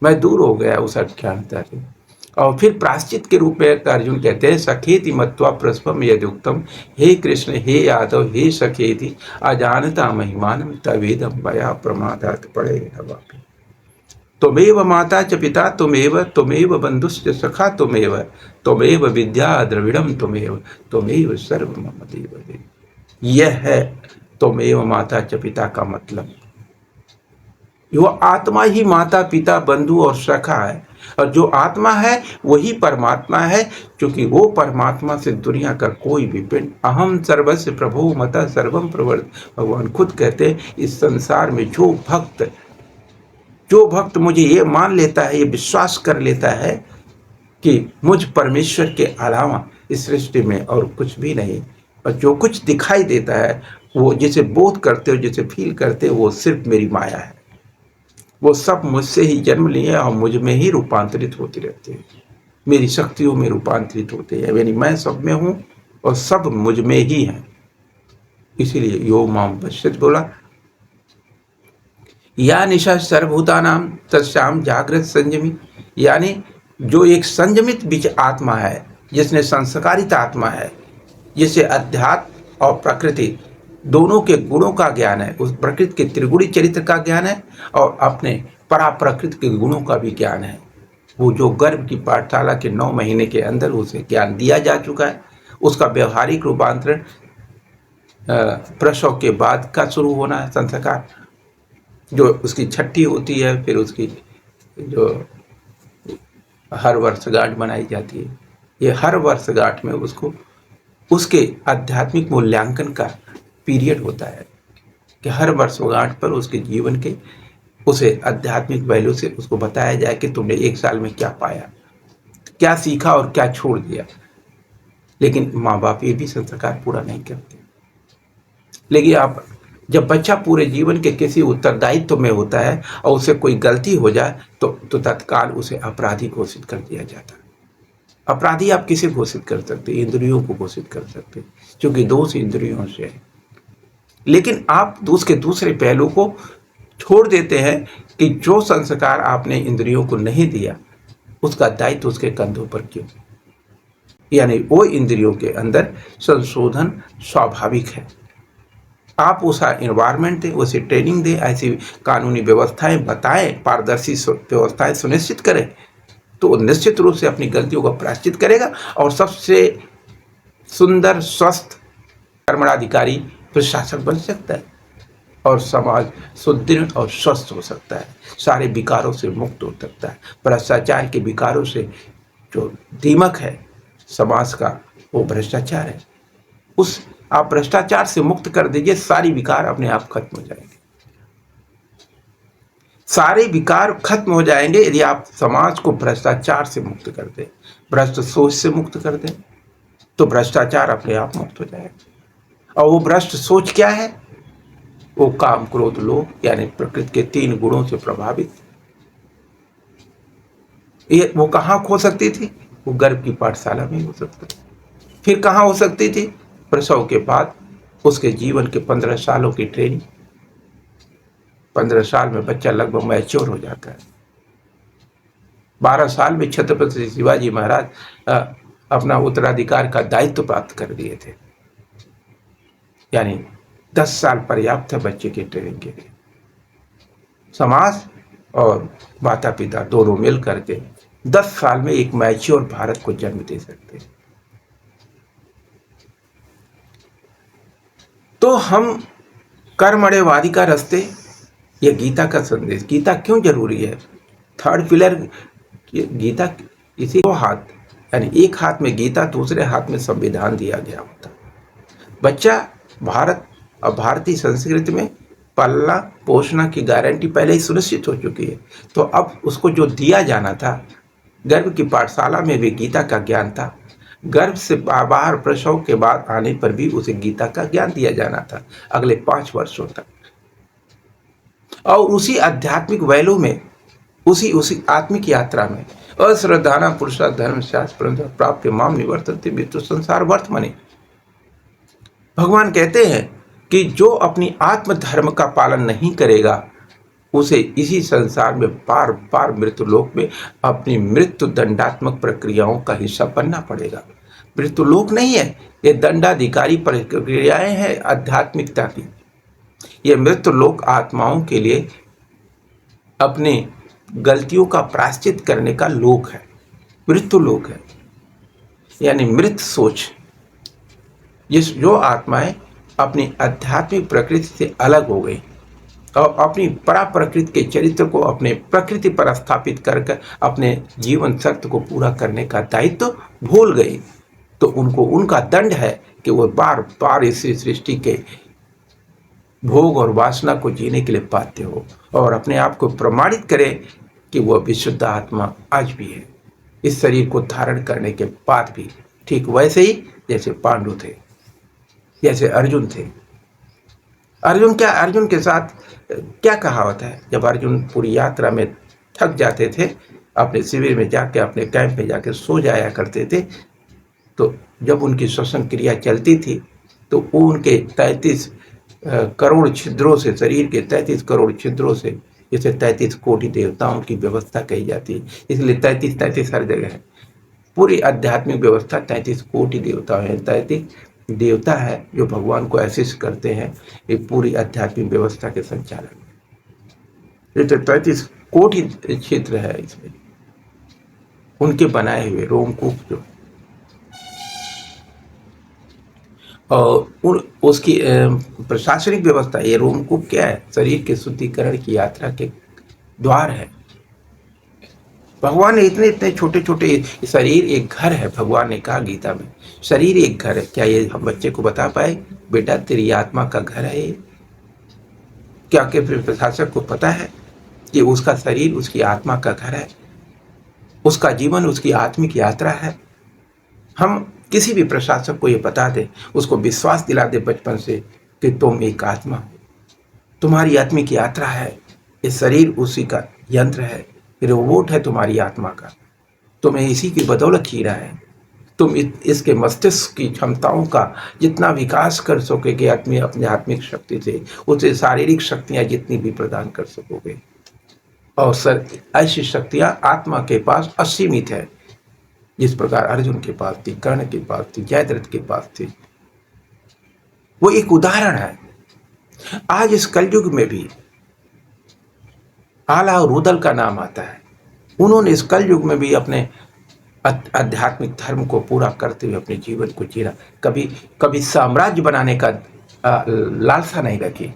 मैं दूर हो गया उस अज्ञानता से। और फिर प्राश्चित के रूप में अर्जुन कहते हैं सखेति मत्वा प्रस्पम यदुक्तम, हे कृष्ण हे यादव हे सखेति अजानता महिमानम तवेदम मया प्रमादात पड़े नवापि। त्वमेव माता च पिता त्वमेव बंधुश्च सखा त्वमेव विद्या द्रविड़म त्वमेव सर्व मम देव देव। यह है त्वमेव माता च पिता का मतलब। वो आत्मा ही माता पिता बंधु और सखा है, और जो आत्मा है वही परमात्मा है, क्योंकि वो परमात्मा से दुनिया का कोई भी पिंड, अहम सर्वस्य प्रभो मता सर्वम प्रवर्त। भगवान खुद कहते हैं इस संसार में जो भक्त मुझे ये मान लेता है, ये विश्वास कर लेता है कि मुझ परमेश्वर के अलावा इस सृष्टि में और कुछ भी नहीं, और जो कुछ दिखाई देता है वो जिसे बोध करते हो, जिसे फील करते हो, वो सिर्फ मेरी माया है। वो सब मुझसे ही जन्म लिए और मुझ में ही रूपांतरित होते रहते हैं, मेरी शक्तियों में रूपांतरित होते हैं, यानी मैं सब में हूँ और सब मुझ में ही है। इसीलिए यो माम पश्यत बोला, या निशा सर्वभूतानाम तस्याम जागृत संयमी, यानी जो एक संयमित बीज आत्मा है, जिसने संस्कारित आत्मा है, जिसे अध्यात्म और प्रकृति दोनों के गुणों का ज्ञान है, उस प्रकृति के त्रिगुणी चरित्र का ज्ञान है और अपने परा प्रकृति के गुणों का भी ज्ञान है। वो जो गर्भ की पाठशाला के 9 महीने के अंदर उसे ज्ञान दिया जा चुका है, उसका व्यवहारिक रूपांतरण प्रसव के बाद का शुरू होना है। संस्कार जो उसकी छठी होती है, फिर उसकी जो हर वर्षगांठ मनाई जाती है, ये हर वर्षगांठ में उसको उसके आध्यात्मिक मूल्यांकन का पीरियड होता है कि हर वर्षगांठ पर उसके जीवन के उसे आध्यात्मिक वैल्यू से उसको बताया जाए कि तुमने 1 साल में क्या पाया, क्या सीखा और क्या छोड़ दिया। लेकिन माँ बाप ये भी संस्कार पूरा नहीं करते। लेकिन आप जब बच्चा पूरे जीवन के किसी उत्तरदायित्व में होता है और उसे कोई गलती हो जाए तो तत्काल उसे अपराधी घोषित कर दिया जाता है। अपराधी आप किसे घोषित कर सकते? इंद्रियों को घोषित कर सकते, क्योंकि दोष इंद्रियों से है। लेकिन आप उसके दूसरे पहलू को छोड़ देते हैं कि जो संस्कार आपने इंद्रियों को नहीं दिया, उसका दायित्व उसके कंधों पर क्यों? यानी वो इंद्रियों के अंदर संशोधन स्वाभाविक है। आप उस एनवायरमेंट दें, उसे ट्रेनिंग दें, ऐसी कानूनी व्यवस्थाएं बताएं, पारदर्शी व्यवस्थाएं सुनिश्चित करें, तो निश्चित रूप से अपनी गलतियों का प्रायश्चित करेगा और सबसे सुंदर, स्वस्थ कर्मणाधिकारी प्रशासक बन सकता है और समाज सुदृढ़ और स्वस्थ हो सकता है, सारे विकारों से मुक्त हो सकता है। भ्रष्टाचार के विकारों से जो दीमक है समाज का, वो भ्रष्टाचार है। उस आप भ्रष्टाचार से मुक्त कर दीजिए, सारी विकार अपने आप खत्म हो जाएंगे। सारे विकार खत्म हो जाएंगे यदि आप समाज को भ्रष्टाचार से मुक्त कर दें, भ्रष्ट सोच से मुक्त कर दें, तो भ्रष्टाचार अपने आप मुक्त हो जाएगा। और वो भ्रष्ट सोच क्या है? वो काम, क्रोध, लोभ यानी प्रकृति के 3 गुणों से प्रभावित। ये वो कहाँ हो सकती थी? वो गर्भ की पाठशाला में हो सकता थी। फिर कहाँ हो सकती थी? प्रसव के बाद उसके जीवन के 15 सालों की ट्रेनिंग। 15 साल में बच्चा लगभग मैच्योर हो जाता है। 12 साल में छत्रपति शिवाजी महाराज अपना उत्तराधिकार का दायित्व प्राप्त कर दिए थे। यानी 10 साल पर्याप्त है बच्चे की ट्रेनिंग के लिए। समाज और माता पिता दोनों मिल करके 10 साल में एक मैच्योर भारत को जन्म दे सकते हैं। तो हम कर्मण्यवादी का रास्ते, यह गीता का संदेश। गीता क्यों जरूरी है? 3rd पिलर गीता, इसी 2 हाथ, यानी एक हाथ में गीता, दूसरे हाथ में संविधान दिया गया होता। बच्चा भारत और भारतीय संस्कृति में पालना पोषण की गारंटी पहले ही सुनिश्चित हो चुकी है। तो अब उसको जो दिया जाना था, गर्भ की पाठशाला में भी गीता का ज्ञान था, गर्भ से बाहर प्रसव के बाद आने पर भी उसे गीता का ज्ञान दिया जाना था अगले 5 वर्षों तक। और उसी आध्यात्मिक वैल्यू में, उसी आत्मिक यात्रा में, अश्रद्धाना पुरुषा धर्म शास्त्र प्राप्त माम निवर्तन्ते मृत्यु संसार वर्तमनि। भगवान कहते हैं कि जो अपनी आत्म धर्म का पालन नहीं करेगा, उसे इसी संसार में बार बार मृत्यु लोक में अपनी मृत्यु दंडात्मक प्रक्रियाओं का हिस्सा बनना पड़ेगा। मृत्यु लोक नहीं है, ये दंडाधिकारी प्रक्रियाएं हैं आध्यात्मिकता की। ये मृत्यु लोक आत्माओं के लिए अपनी गलतियों का प्रायश्चित करने का लोक है, मृत्यु लोक है। यानी मृत सोच, जो आत्माएं अपनी आध्यात्मिक प्रकृति से अलग हो गई और अपनी परा प्रकृति के चरित्र को अपने प्रकृति पर स्थापित करके अपने जीवन शर्त को पूरा करने का दायित्व भूल गई, तो उनको उनका दंड है कि वो बार बार इसी सृष्टि के भोग और वासना को जीने के लिए बाध्य हो और अपने आप को प्रमाणित करे कि वह विशुद्ध आत्मा आज भी है, इस शरीर को धारण करने के बाद भी। ठीक वैसे ही जैसे पांडु थे, जैसे अर्जुन थे। अर्जुन के साथ क्या कहावत है? जब अर्जुन पूरी यात्रा में थक जाते थे, अपने शिविर में जाके, अपने कैंप में जाके सो जाया करते थे, तो जब उनकी श्वसन क्रिया चलती थी तो वो उनके 33 करोड़ छिद्रों से, शरीर के 33 करोड़ छिद्रों से जैसे 33 कोटि देवताओं की व्यवस्था कही जाती है, इसलिए 33 हर जगह है। पूरी आध्यात्मिक व्यवस्था 33 कोटि देवता है, 33 देवता है जो भगवान को असिस्ट करते हैं ये पूरी आध्यात्मिक व्यवस्था के संचालन में। ये तो 33 कोटि क्षेत्र है, इसमें उनके बनाए हुए रोमकूप जो, और उसकी प्रशासनिक व्यवस्था, ये रोमकूप क्या है? शरीर के शुद्धिकरण की यात्रा के द्वार है। भगवान ने इतने इतने छोटे छोटे, शरीर एक घर है। भगवान ने कहा गीता में, शरीर एक घर है। क्या ये हम बच्चे को बता पाए, बेटा तेरी आत्मा का घर है ये? क्या के प्रशासक को पता है कि उसका शरीर उसकी आत्मा का घर है, उसका जीवन उसकी आत्मिक यात्रा है? हम किसी भी प्रशासक को ये बता दे, उसको विश्वास दिला दे बचपन से कि तुम एक आत्मा हो, तुम्हारी आत्मिक यात्रा है, ये शरीर उसी का यंत्र है, रोबोट है तुम्हारी आत्मा का, तुम्हें इसी की बदौलत जी रहा है। तुम इसके मस्तिष्क की क्षमताओं का जितना विकास कर सकोगे अपनी आध्यात्मिक शक्ति से, उसे शारीरिक शक्तियां जितनी भी प्रदान कर सकोगे। और सर ऐसी शक्तियां आत्मा के पास असीमित है, जिस प्रकार अर्जुन के पास थी, कर्ण के पास थी, जयद्रथ के पास थी। वो एक उदाहरण है। आज इस कलयुग में भी आला और रुदल का नाम आता है। उन्होंने इस कलयुग में भी अपने आध्यात्मिक धर्म को पूरा करते हुए अपने जीवन को जीना, कभी साम्राज्य बनाने का लालसा नहीं रखी,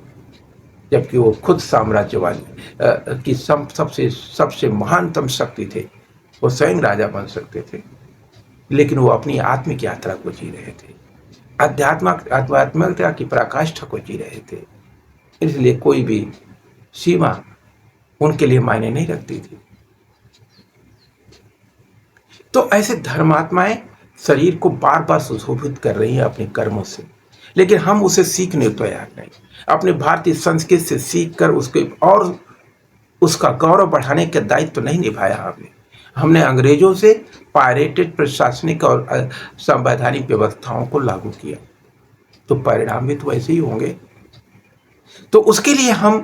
जबकि वो खुद साम्राज्यवादी की सबसे महानतम शक्ति थे। वो स्वयं राजा बन सकते थे, लेकिन वो अपनी आत्मिक यात्रा को जी रहे थे, आध्यात्मिकता की पराकाष्ठा को जी रहे थे। इसलिए कोई भी सीमा उनके लिए मायने नहीं रखती थी। तो ऐसे धर्मात्माएं शरीर को बार बार सुशोभित कर रही हैं अपने कर्मों से, लेकिन हम उसे सीखने को तैयार नहीं। अपने भारतीय संस्कृति से सीख कर उसके और उसका गौरव बढ़ाने का दायित्व तो नहीं निभाया हमने अंग्रेजों से पायरेटेड प्रशासनिक और संवैधानिक व्यवस्थाओं को लागू किया, तो परिणाम भी तो ऐसे ही होंगे। तो उसके लिए हम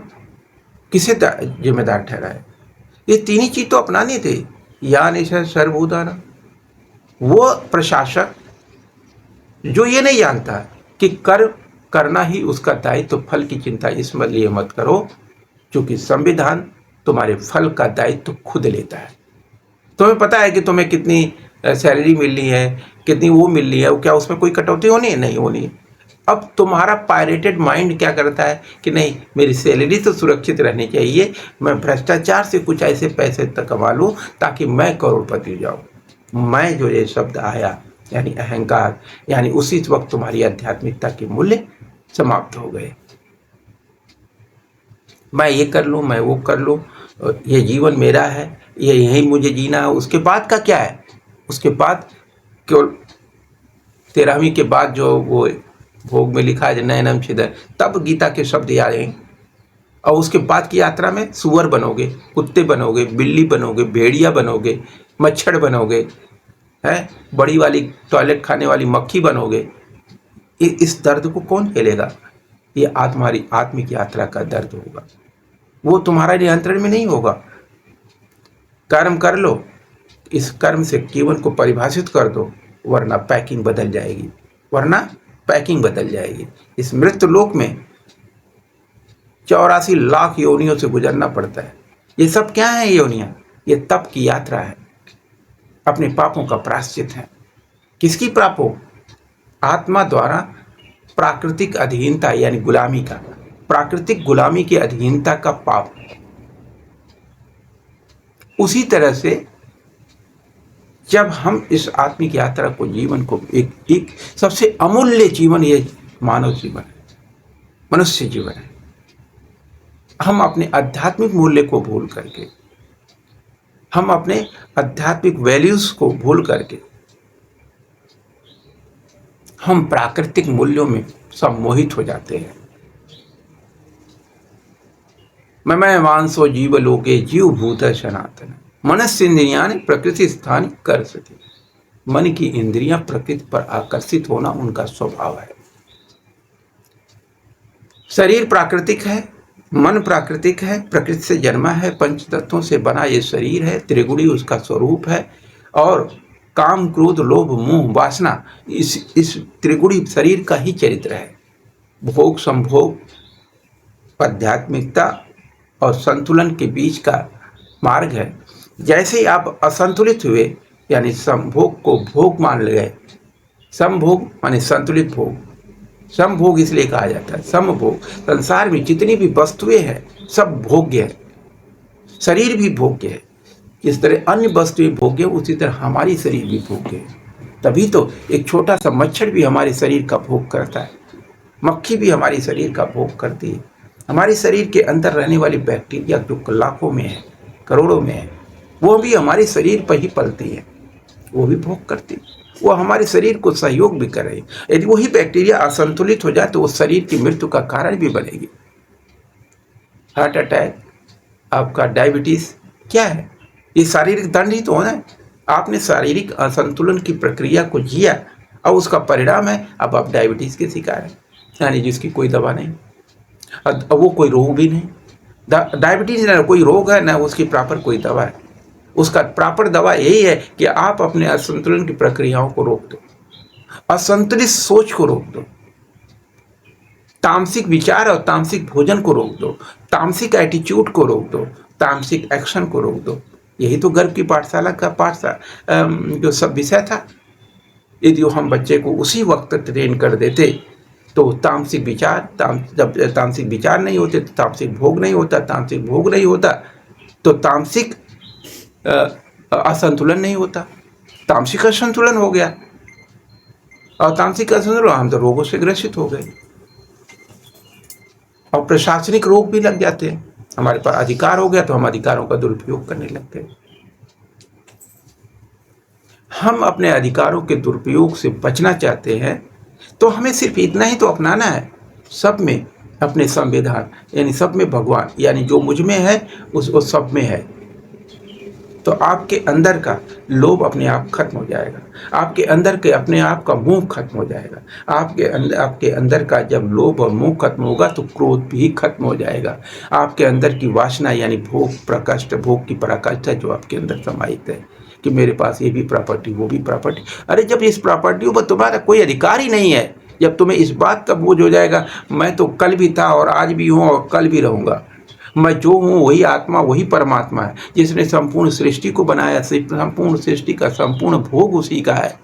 किसे जिम्मेदार ठहराए? ये तीन ही चीज तो अपनानी थे, या निशा सर्वभूताना। वो प्रशासक जो ये नहीं जानता कि करना ही उसका दायित्व, तो फल की चिंता इसलिए मत करो क्योंकि संविधान तुम्हारे फल का दायित्व तो खुद लेता है। तुम्हें पता है कि तुम्हें कितनी सैलरी मिलनी है, कितनी वो मिलनी है, क्या उसमें कोई कटौती होनी है? नहीं होनी। अब तुम्हारा पायरेटेड माइंड क्या करता है कि नहीं, मेरी सैलरी तो सुरक्षित रहनी चाहिए, मैं भ्रष्टाचार से कुछ ऐसे पैसे तक कमा लूँ ताकि मैं करोड़पति जाऊँ। मैं जो ये शब्द आया यानी अहंकार, यानी उसी वक्त तुम्हारी आध्यात्मिकता के मूल्य समाप्त हो गए। मैं ये कर लूँ, मैं वो कर लूँ, ये जीवन मेरा है, ये यही मुझे जीना है। उसके बाद का क्या है? उसके बाद केवल 13वीं के बाद जो वो भोग में लिखा है नयनम छिदर, तब गीता के शब्द याद आएंगे। और उसके बाद की यात्रा में सुअर बनोगे, कुत्ते बनोगे, बिल्ली बनोगे, भेड़िया बनोगे, मच्छर बनोगे, है बड़ी वाली टॉयलेट खाने वाली मक्खी बनोगे। इस दर्द को कौन झेलेगा? ये तुम्हारी आत्मिक यात्रा का दर्द होगा, वो तुम्हारा नियंत्रण में नहीं होगा। कर्म कर लो, इस कर्म से जीवन को परिभाषित कर दो, वरना पैकिंग बदल जाएगी, इस मृत्यु लोक में 84 लाख योनियों से गुजरना पड़ता है। ये सब क्या है? योनियां, ये तप की यात्रा है, अपने पापों का प्रायश्चित है। किसकी पापों? आत्मा द्वारा प्राकृतिक अधीनता यानी गुलामी का, प्राकृतिक गुलामी की अधीनता का पाप। उसी तरह से जब हम इस आत्मिक यात्रा को, जीवन को, एक सबसे अमूल्य जीवन ये मानव जीवन है, मनुष्य जीवन है, हम अपने आध्यात्मिक मूल्य को भूल करके, हम अपने आध्यात्मिक वैल्यूज को भूल करके हम प्राकृतिक मूल्यों में सम्मोहित हो जाते हैं। मैं मानसो जीव लोके जीव भूत सनातन, मनस्य इंद्रियां प्रकृति स्थान कर सके। मन की इंद्रियां प्रकृति पर आकर्षित होना उनका स्वभाव है। शरीर प्राकृतिक है, मन प्राकृतिक है, प्रकृति से जन्मा है, पंच तत्वों से बना ये शरीर है, त्रिगुणी उसका स्वरूप है और काम क्रोध लोभ मोह वासना इस त्रिगुणी शरीर का ही चरित्र है। भोग संभोग, आध्यात्मिकता और संतुलन के बीच का मार्ग है। जैसे ही आप असंतुलित हुए यानी संभोग को भोग मान गए, समभोग माने संतुलित भोग, समभोग इसलिए कहा जाता है समभोग। संसार में जितनी भी वस्तुएं हैं सब भोग्य है, शरीर भी भोग्य है। जिस तरह अन्य वस्तुएं भोग्य है उसी तरह हमारी शरीर भी भोग्य है। तभी तो एक छोटा सा मच्छर भी हमारे शरीर का भोग करता है, मक्खी भी हमारी शरीर का भोग करती है। हमारे शरीर के अंदर रहने वाली बैक्टीरिया जो लाखों में है, करोड़ों में है, वो भी हमारे शरीर पर ही पलती है, वो भी भोग करती है, वो हमारे शरीर को सहयोग भी कर रही है। यदि वही बैक्टीरिया असंतुलित हो जाए तो वो शरीर की मृत्यु का कारण भी बनेगी। हार्ट अटैक, आपका डायबिटीज क्या है? ये शारीरिक दंड ही तो होना है। आपने शारीरिक असंतुलन की प्रक्रिया को जिया और उसका परिणाम है अब आप डायबिटीज के शिकार हैं, यानी जिसकी कोई दवा नहीं, अब वो कोई रोग भी नहीं। डायबिटीज ना कोई रोग है ना उसकी प्रॉपर कोई दवा है। उसका प्रॉपर दवा यही है कि आप अपने असंतुलन की प्रक्रियाओं को रोक दो, असंतुलित सोच को रोक दो, तामसिक विचार और तामसिक भोजन को रोक दो, तामसिक एटीट्यूड को रोक दो, तामसिक एक्शन को रोक दो। यही तो गर्भ की पाठशाला का जो सब विषय था। यदि हम बच्चे को उसी वक्त ट्रेन कर देते तो तामसिक विचार, जब तामसिक विचार नहीं होते तो तामसिक भोग नहीं होता, तामसिक भोग नहीं होता तो तामसिक असंतुलन नहीं होता, तामसिक असंतुलन हो गया और तामसिक असंतुलन हम तो रोगों से ग्रसित हो गए और प्रशासनिक रोग भी लग जाते हैं। हमारे पास अधिकार हो गया तो हम अधिकारों का दुरुपयोग करने लग गए। हम अपने अधिकारों के दुरुपयोग से बचना चाहते हैं तो हमें सिर्फ इतना ही तो अपनाना है, सब में अपने संविधान, यानी सब में भगवान, यानी जो मुझ में है उस सब में है। तो आपके अंदर का लोभ अपने आप खत्म हो जाएगा, आपके अंदर के अपने आप का मोह खत्म हो जाएगा। आपके अंदर का जब लोभ और मोह खत्म होगा तो क्रोध भी खत्म हो जाएगा। आपके अंदर की वासना यानी भोग प्रकष्ट, भोग की पराकाष्ठा जो आपके अंदर समाहित है कि मेरे पास ये भी प्रॉपर्टी वो भी प्रॉपर्टी। अरे जब इस प्रॉपर्टियों पर तुम्हारा कोई अधिकार ही नहीं है, जब तुम्हें इस बात का बोझ हो जाएगा मैं तो कल भी था और आज भी हूँ और कल भी रहूँगा, मैं जो हूँ वही आत्मा वही परमात्मा है जिसने संपूर्ण सृष्टि को बनाया, संपूर्ण सृष्टि का संपूर्ण भोग उसी का है।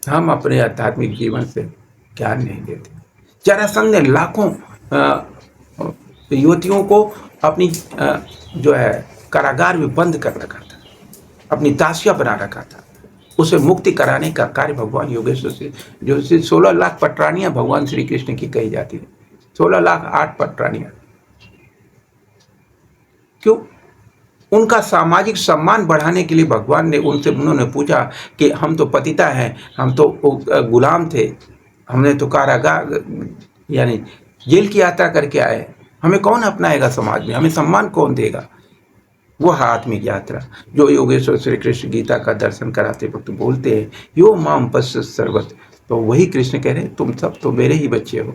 हम अपने आध्यात्मिक जीवन से ज्ञान नहीं देते। जरासंध ने लाखों युवतियों को अपनी जो है कारागार में बंद कर रखा था, अपनी दासिया बना रखा था। उसे मुक्ति कराने का कार्य भगवान योगेश्वर से, जो 16 लाख पटरानियां भगवान श्री कृष्ण की कही जाती है, 16 लाख 8 पटरानियां। क्यों? उनका सामाजिक सम्मान बढ़ाने के लिए भगवान ने उन्होंने पूछा कि हम तो पतिता हैं, हम तो गुलाम थे, हमने तो कारागार यानी जेल की यात्रा करके आए, हमें कौन अपनाएगा समाज में, हमें सम्मान कौन देगा? वो आत्मिक यात्रा जो योगेश्वर श्री कृष्ण गीता का दर्शन कराते वक्त बोलते हैं, यो माम पश्य सर्वत, तो वही कृष्ण कह रहे हैं तुम सब तो मेरे ही बच्चे हो।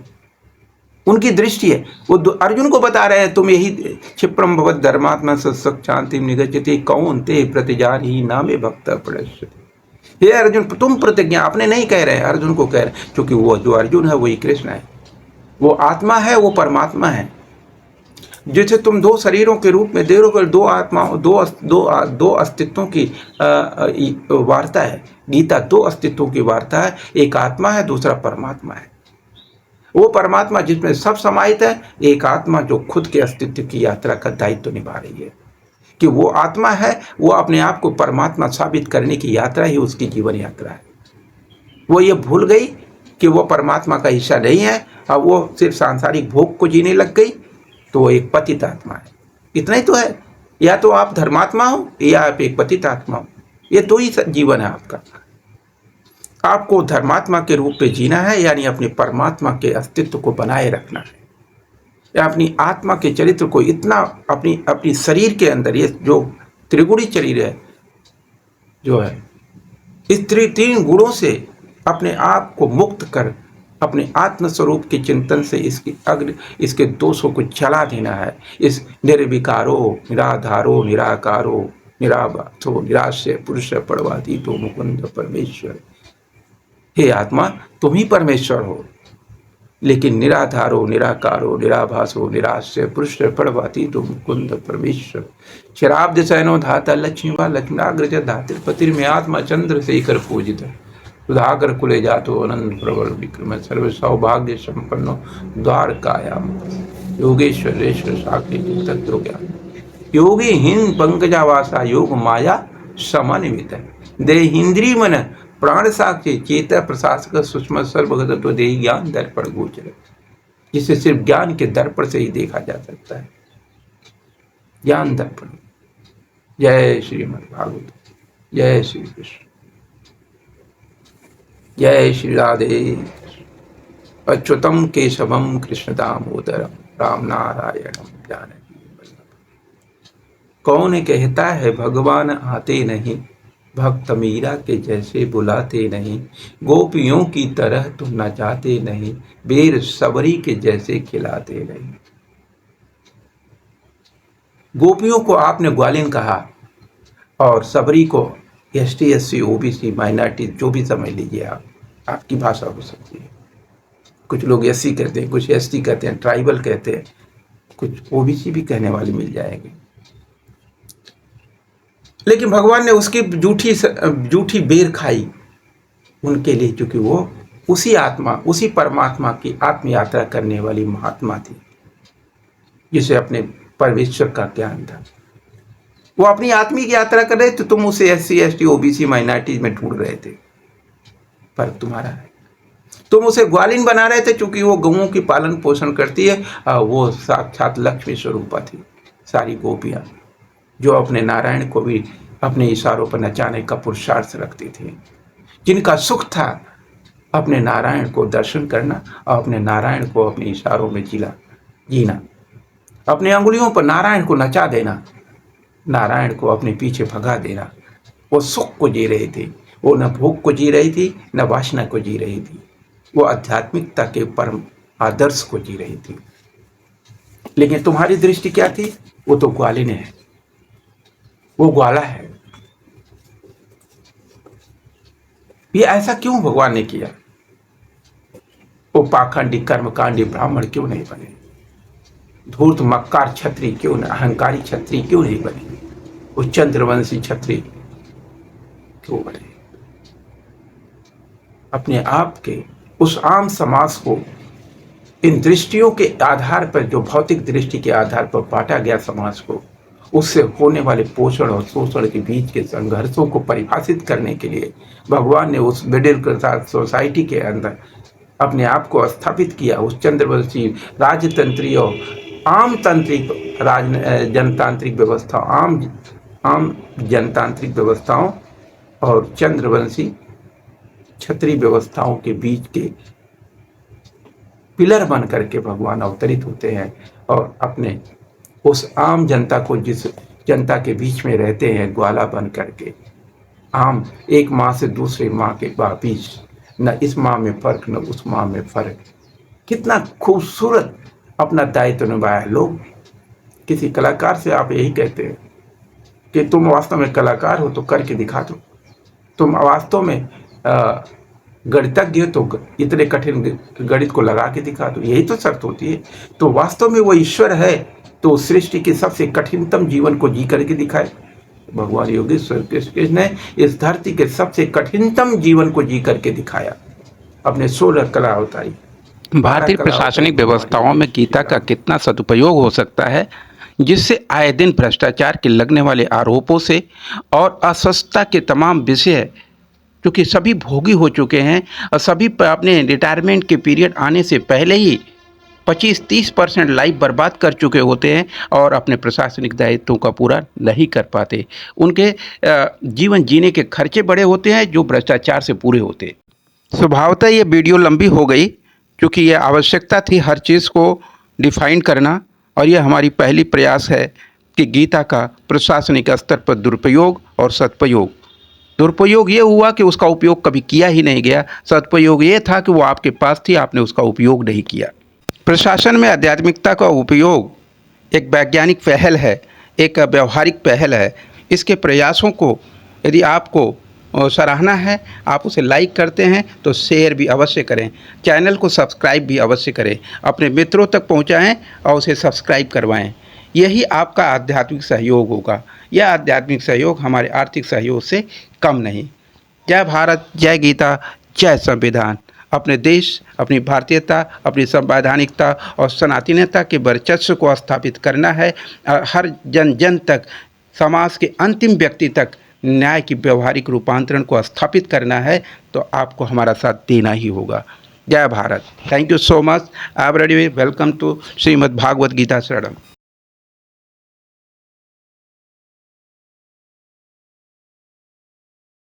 उनकी दृष्टि है, वो अर्जुन को बता रहे हैं तुम यही क्षिप्रम भवत धर्मात्मा सत्सक शांति निगच्छति कौन ते प्रतिजान ही नामे भक्त प्रदर्शति। हे अर्जुन तुम प्रतिज्ञा, अपने नहीं कह रहे हैं, अर्जुन को कह रहे हैं, क्योंकि वो जो अर्जुन है वही कृष्ण है, वो आत्मा है, वो परमात्मा है। जैसे तुम दो शरीरों के रूप में देखो, दो आत्माओं दो अस्तित्वों की वार्ता है। गीता दो अस्तित्वों की वार्ता है, एक आत्मा है दूसरा परमात्मा है। वो परमात्मा जिसमें सब समाहित है, एक आत्मा जो खुद के अस्तित्व की यात्रा का दायित्व निभा रही है कि वो आत्मा है, वो अपने आप को परमात्मा साबित करने की यात्रा ही उसकी जीवन यात्रा है। वो ये भूल गई कि वो परमात्मा का हिस्सा नहीं है, अब वो सिर्फ सांसारिक भोग को जीने लग गई, तो वो एक पतित आत्मा है। इतना ही तो है, या तो आप धर्मात्मा हो या आप एक पतित आत्मा हो, ये दो ही जीवन है आपका। आपको धर्मात्मा के रूप में जीना है, यानी अपने परमात्मा के अस्तित्व को बनाए रखना है, या अपनी आत्मा के चरित्र को इतना अपनी शरीर के अंदर, ये जो त्रिगुणी शरीर है जो है, इस तीन गुणों से अपने आप को मुक्त कर अपने आत्म स्वरूप के चिंतन से इसके दोषों को जला देना है। इस निर्विकारो निराधारो निराकारो निराभासो निराश्रय पुरुष पड़वातीतो मुकुंद परमेश्वर। हे आत्मा, तुम ही परमेश्वर हो, लेकिन निराधारो निराकारो निराभासो निराश्रय पुरुष पड़वातीतो मुकुंद परमेश्वर। शराब्द शयनो धाता लक्ष्मी व लक्ष्मीग्रज धातिर्पतिर में आत्मा चंद्र शेखर पूजित सुधाकर कुले जातो अनंत प्रबल विक्रम सर्व सौभाग्य संपन्नो द्वारकायाम योगेश्वरेश्वर साक्षी तत्व ज्ञान योगी हिंद पंकजावासा योग माया समन्वित देहिंद्री मन प्राण साक्षी चेता प्रशासक सूक्ष्म सर्वगत देहि ज्ञान दर्पण गोचर, जिसे सिर्फ ज्ञान के दर्पण से ही देखा जा सकता है। ज्ञान दर्पण। जय श्रीमद् भागवत, जय श्री कृष्ण, जय श्री राधे। अच्युतम केशवम कृष्ण दामोदरम राम नारायणम जानकी वल्लभम। कौन कहता है भगवान आते नहीं, भक्त मीरा के जैसे बुलाते नहीं, गोपियों की तरह तुम न जाते नहीं, बेर सबरी के जैसे खिलाते नहीं। गोपियों को आपने ग्वालिन कहा और सबरी को ST SC OBC माइनॉरिटी जो भी समझ लीजिए आप, आपकी भाषा हो सकती है। कुछ लोग SC कहते हैं, कुछ ST कहते हैं, ट्राइबल कहते हैं, कुछ OBC भी कहने वाले मिल जाएंगे। लेकिन भगवान ने उसकी जूठी बेर खाई उनके लिए, क्योंकि वो उसी आत्मा, उसी परमात्मा की आत्म यात्रा करने वाली महात्मा थी, जिसे अपने परमेश्वर का ज्ञान था। वो अपनी आत्मिक यात्रा कर रहे थे, तुम उसे SC ST OBC माइनॉरिटीज में ढूंढ रहे थे। पर तुम्हारा है, तुम उसे ग्वालिन बना रहे थे क्योंकि वो गौओं की पालन पोषण करती है। वो साक्षात लक्ष्मी स्वरूपा थी। सारी गोपियां जो अपने नारायण को भी अपने इशारों पर नचाने का पुरुषार्थ रखती थी, जिनका सुख था अपने नारायण को दर्शन करना और अपने नारायण को अपने इशारों में जीना, अपने अंगुलियों पर नारायण को नचा देना, नारायण को अपने पीछे भगा देना। वो सुख को जी रही थी, वो न भोग को जी रही थी, न वासना को जी रही थी, वो आध्यात्मिकता के परम आदर्श को जी रही थी। लेकिन तुम्हारी दृष्टि क्या थी? वो तो ग्वालिन है, वो ग्वाला है। ये ऐसा क्यों भगवान ने किया? वो पाखंडी कर्मकांडी ब्राह्मण क्यों नहीं बने? धूर्त मक्कार छत्री क्यों नहीं, अहंकारी छत्री क्यों नहीं बने? वो चंद्रवंशी छत्री क्यों बने? अपने आप के उस आम समाज को इन दृष्टियों के आधार पर, जो भौतिक दृष्टि के आधार पर बांटा गया समाज को, उससे होने वाले पोषण और शोषण के बीच के संघर्षों को परिभाषित करने के लिए भगवान ने उस मिडिल क्लास सोसाइटी के अंदर अपने आप को स्थापित किया। उस चंद्रवंशी राजतंत्रीय आम तांत्रिक जनतांत्रिक व्यवस्था, आम जनतांत्रिक व्यवस्थाओं और चंद्रवंशी क्षत्रिय व्यवस्थाओं के बीच के पिलर बन करके भगवान अवतरित होते हैं और अपने उस आम जनता को, जिस जनता के बीच में रहते हैं ग्वाला बन करके, आम एक माँ से दूसरे माँ के बीच न इस माँ में फर्क न उस माँ में फर्क, कितना खूबसूरत अपना दायित्व निभाया। लोग किसी कलाकार से आप यही कहते हैं कि तुम वास्तव में कलाकार हो तो करके दिखा दो, तुम वास्तव में गणितज्ञ हो तो इतने कठिन गणित को लगा के दिखा दो, यही तो शर्त होती है। तो वास्तव में वो ईश्वर है तो सृष्टि के सबसे कठिनतम जीवन को जी करके दिखाए। भगवान योगेश्वर कृष्ण ने इस धरती के सबसे कठिनतम जीवन को जी करके दिखाया, अपने 16 कला उतारी।
भारतीय प्रशासनिक व्यवस्थाओं में गीता का कितना सदुपयोग हो सकता है, जिससे आए दिन भ्रष्टाचार के लगने वाले आरोपों से और अस्वस्थता के तमाम विषय, क्योंकि सभी भोगी हो चुके हैं और सभी अपने रिटायरमेंट के पीरियड आने से पहले ही 25-30% लाइफ बर्बाद कर चुके होते हैं और अपने प्रशासनिक दायित्वों का पूरा नहीं कर पाते। उनके जीवन जीने के खर्चे बड़े होते हैं जो भ्रष्टाचार से पूरे होते हैं। स्वभावतः ये वीडियो लंबी हो गई क्योंकि ये आवश्यकता थी हर चीज़ को डिफाइन करना, और यह हमारी पहली प्रयास है कि गीता का प्रशासनिक स्तर पर दुरुपयोग और सदुपयोग दुरुपयोग ये हुआ कि उसका उपयोग कभी किया ही नहीं गया। सदुपयोग ये था कि वो आपके पास थी, आपने उसका उपयोग नहीं किया। प्रशासन में आध्यात्मिकता का उपयोग एक वैज्ञानिक पहल है, एक व्यवहारिक पहल है। इसके प्रयासों को यदि आपको सराहना है, आप उसे लाइक करते हैं तो शेयर भी अवश्य करें, चैनल को सब्सक्राइब भी अवश्य करें, अपने मित्रों तक पहुंचाएं और उसे सब्सक्राइब करवाएं। यही आपका आध्यात्मिक सहयोग होगा। यह आध्यात्मिक सहयोग हमारे आर्थिक सहयोग से कम नहीं। जय भारत, जय गीता, जय संविधान। अपने देश, अपनी भारतीयता, अपनी संवैधानिकता और सनातनीयता के वर्चस्व को स्थापित करना है। हर जन जन तक, समाज के अंतिम व्यक्ति तक न्याय की व्यवहारिक रूपांतरण को स्थापित करना है, तो आपको हमारा साथ देना ही होगा। जय Bharat. Thank you so much. Everybody welcome to Shrimad Bhagavad Gita शरणम।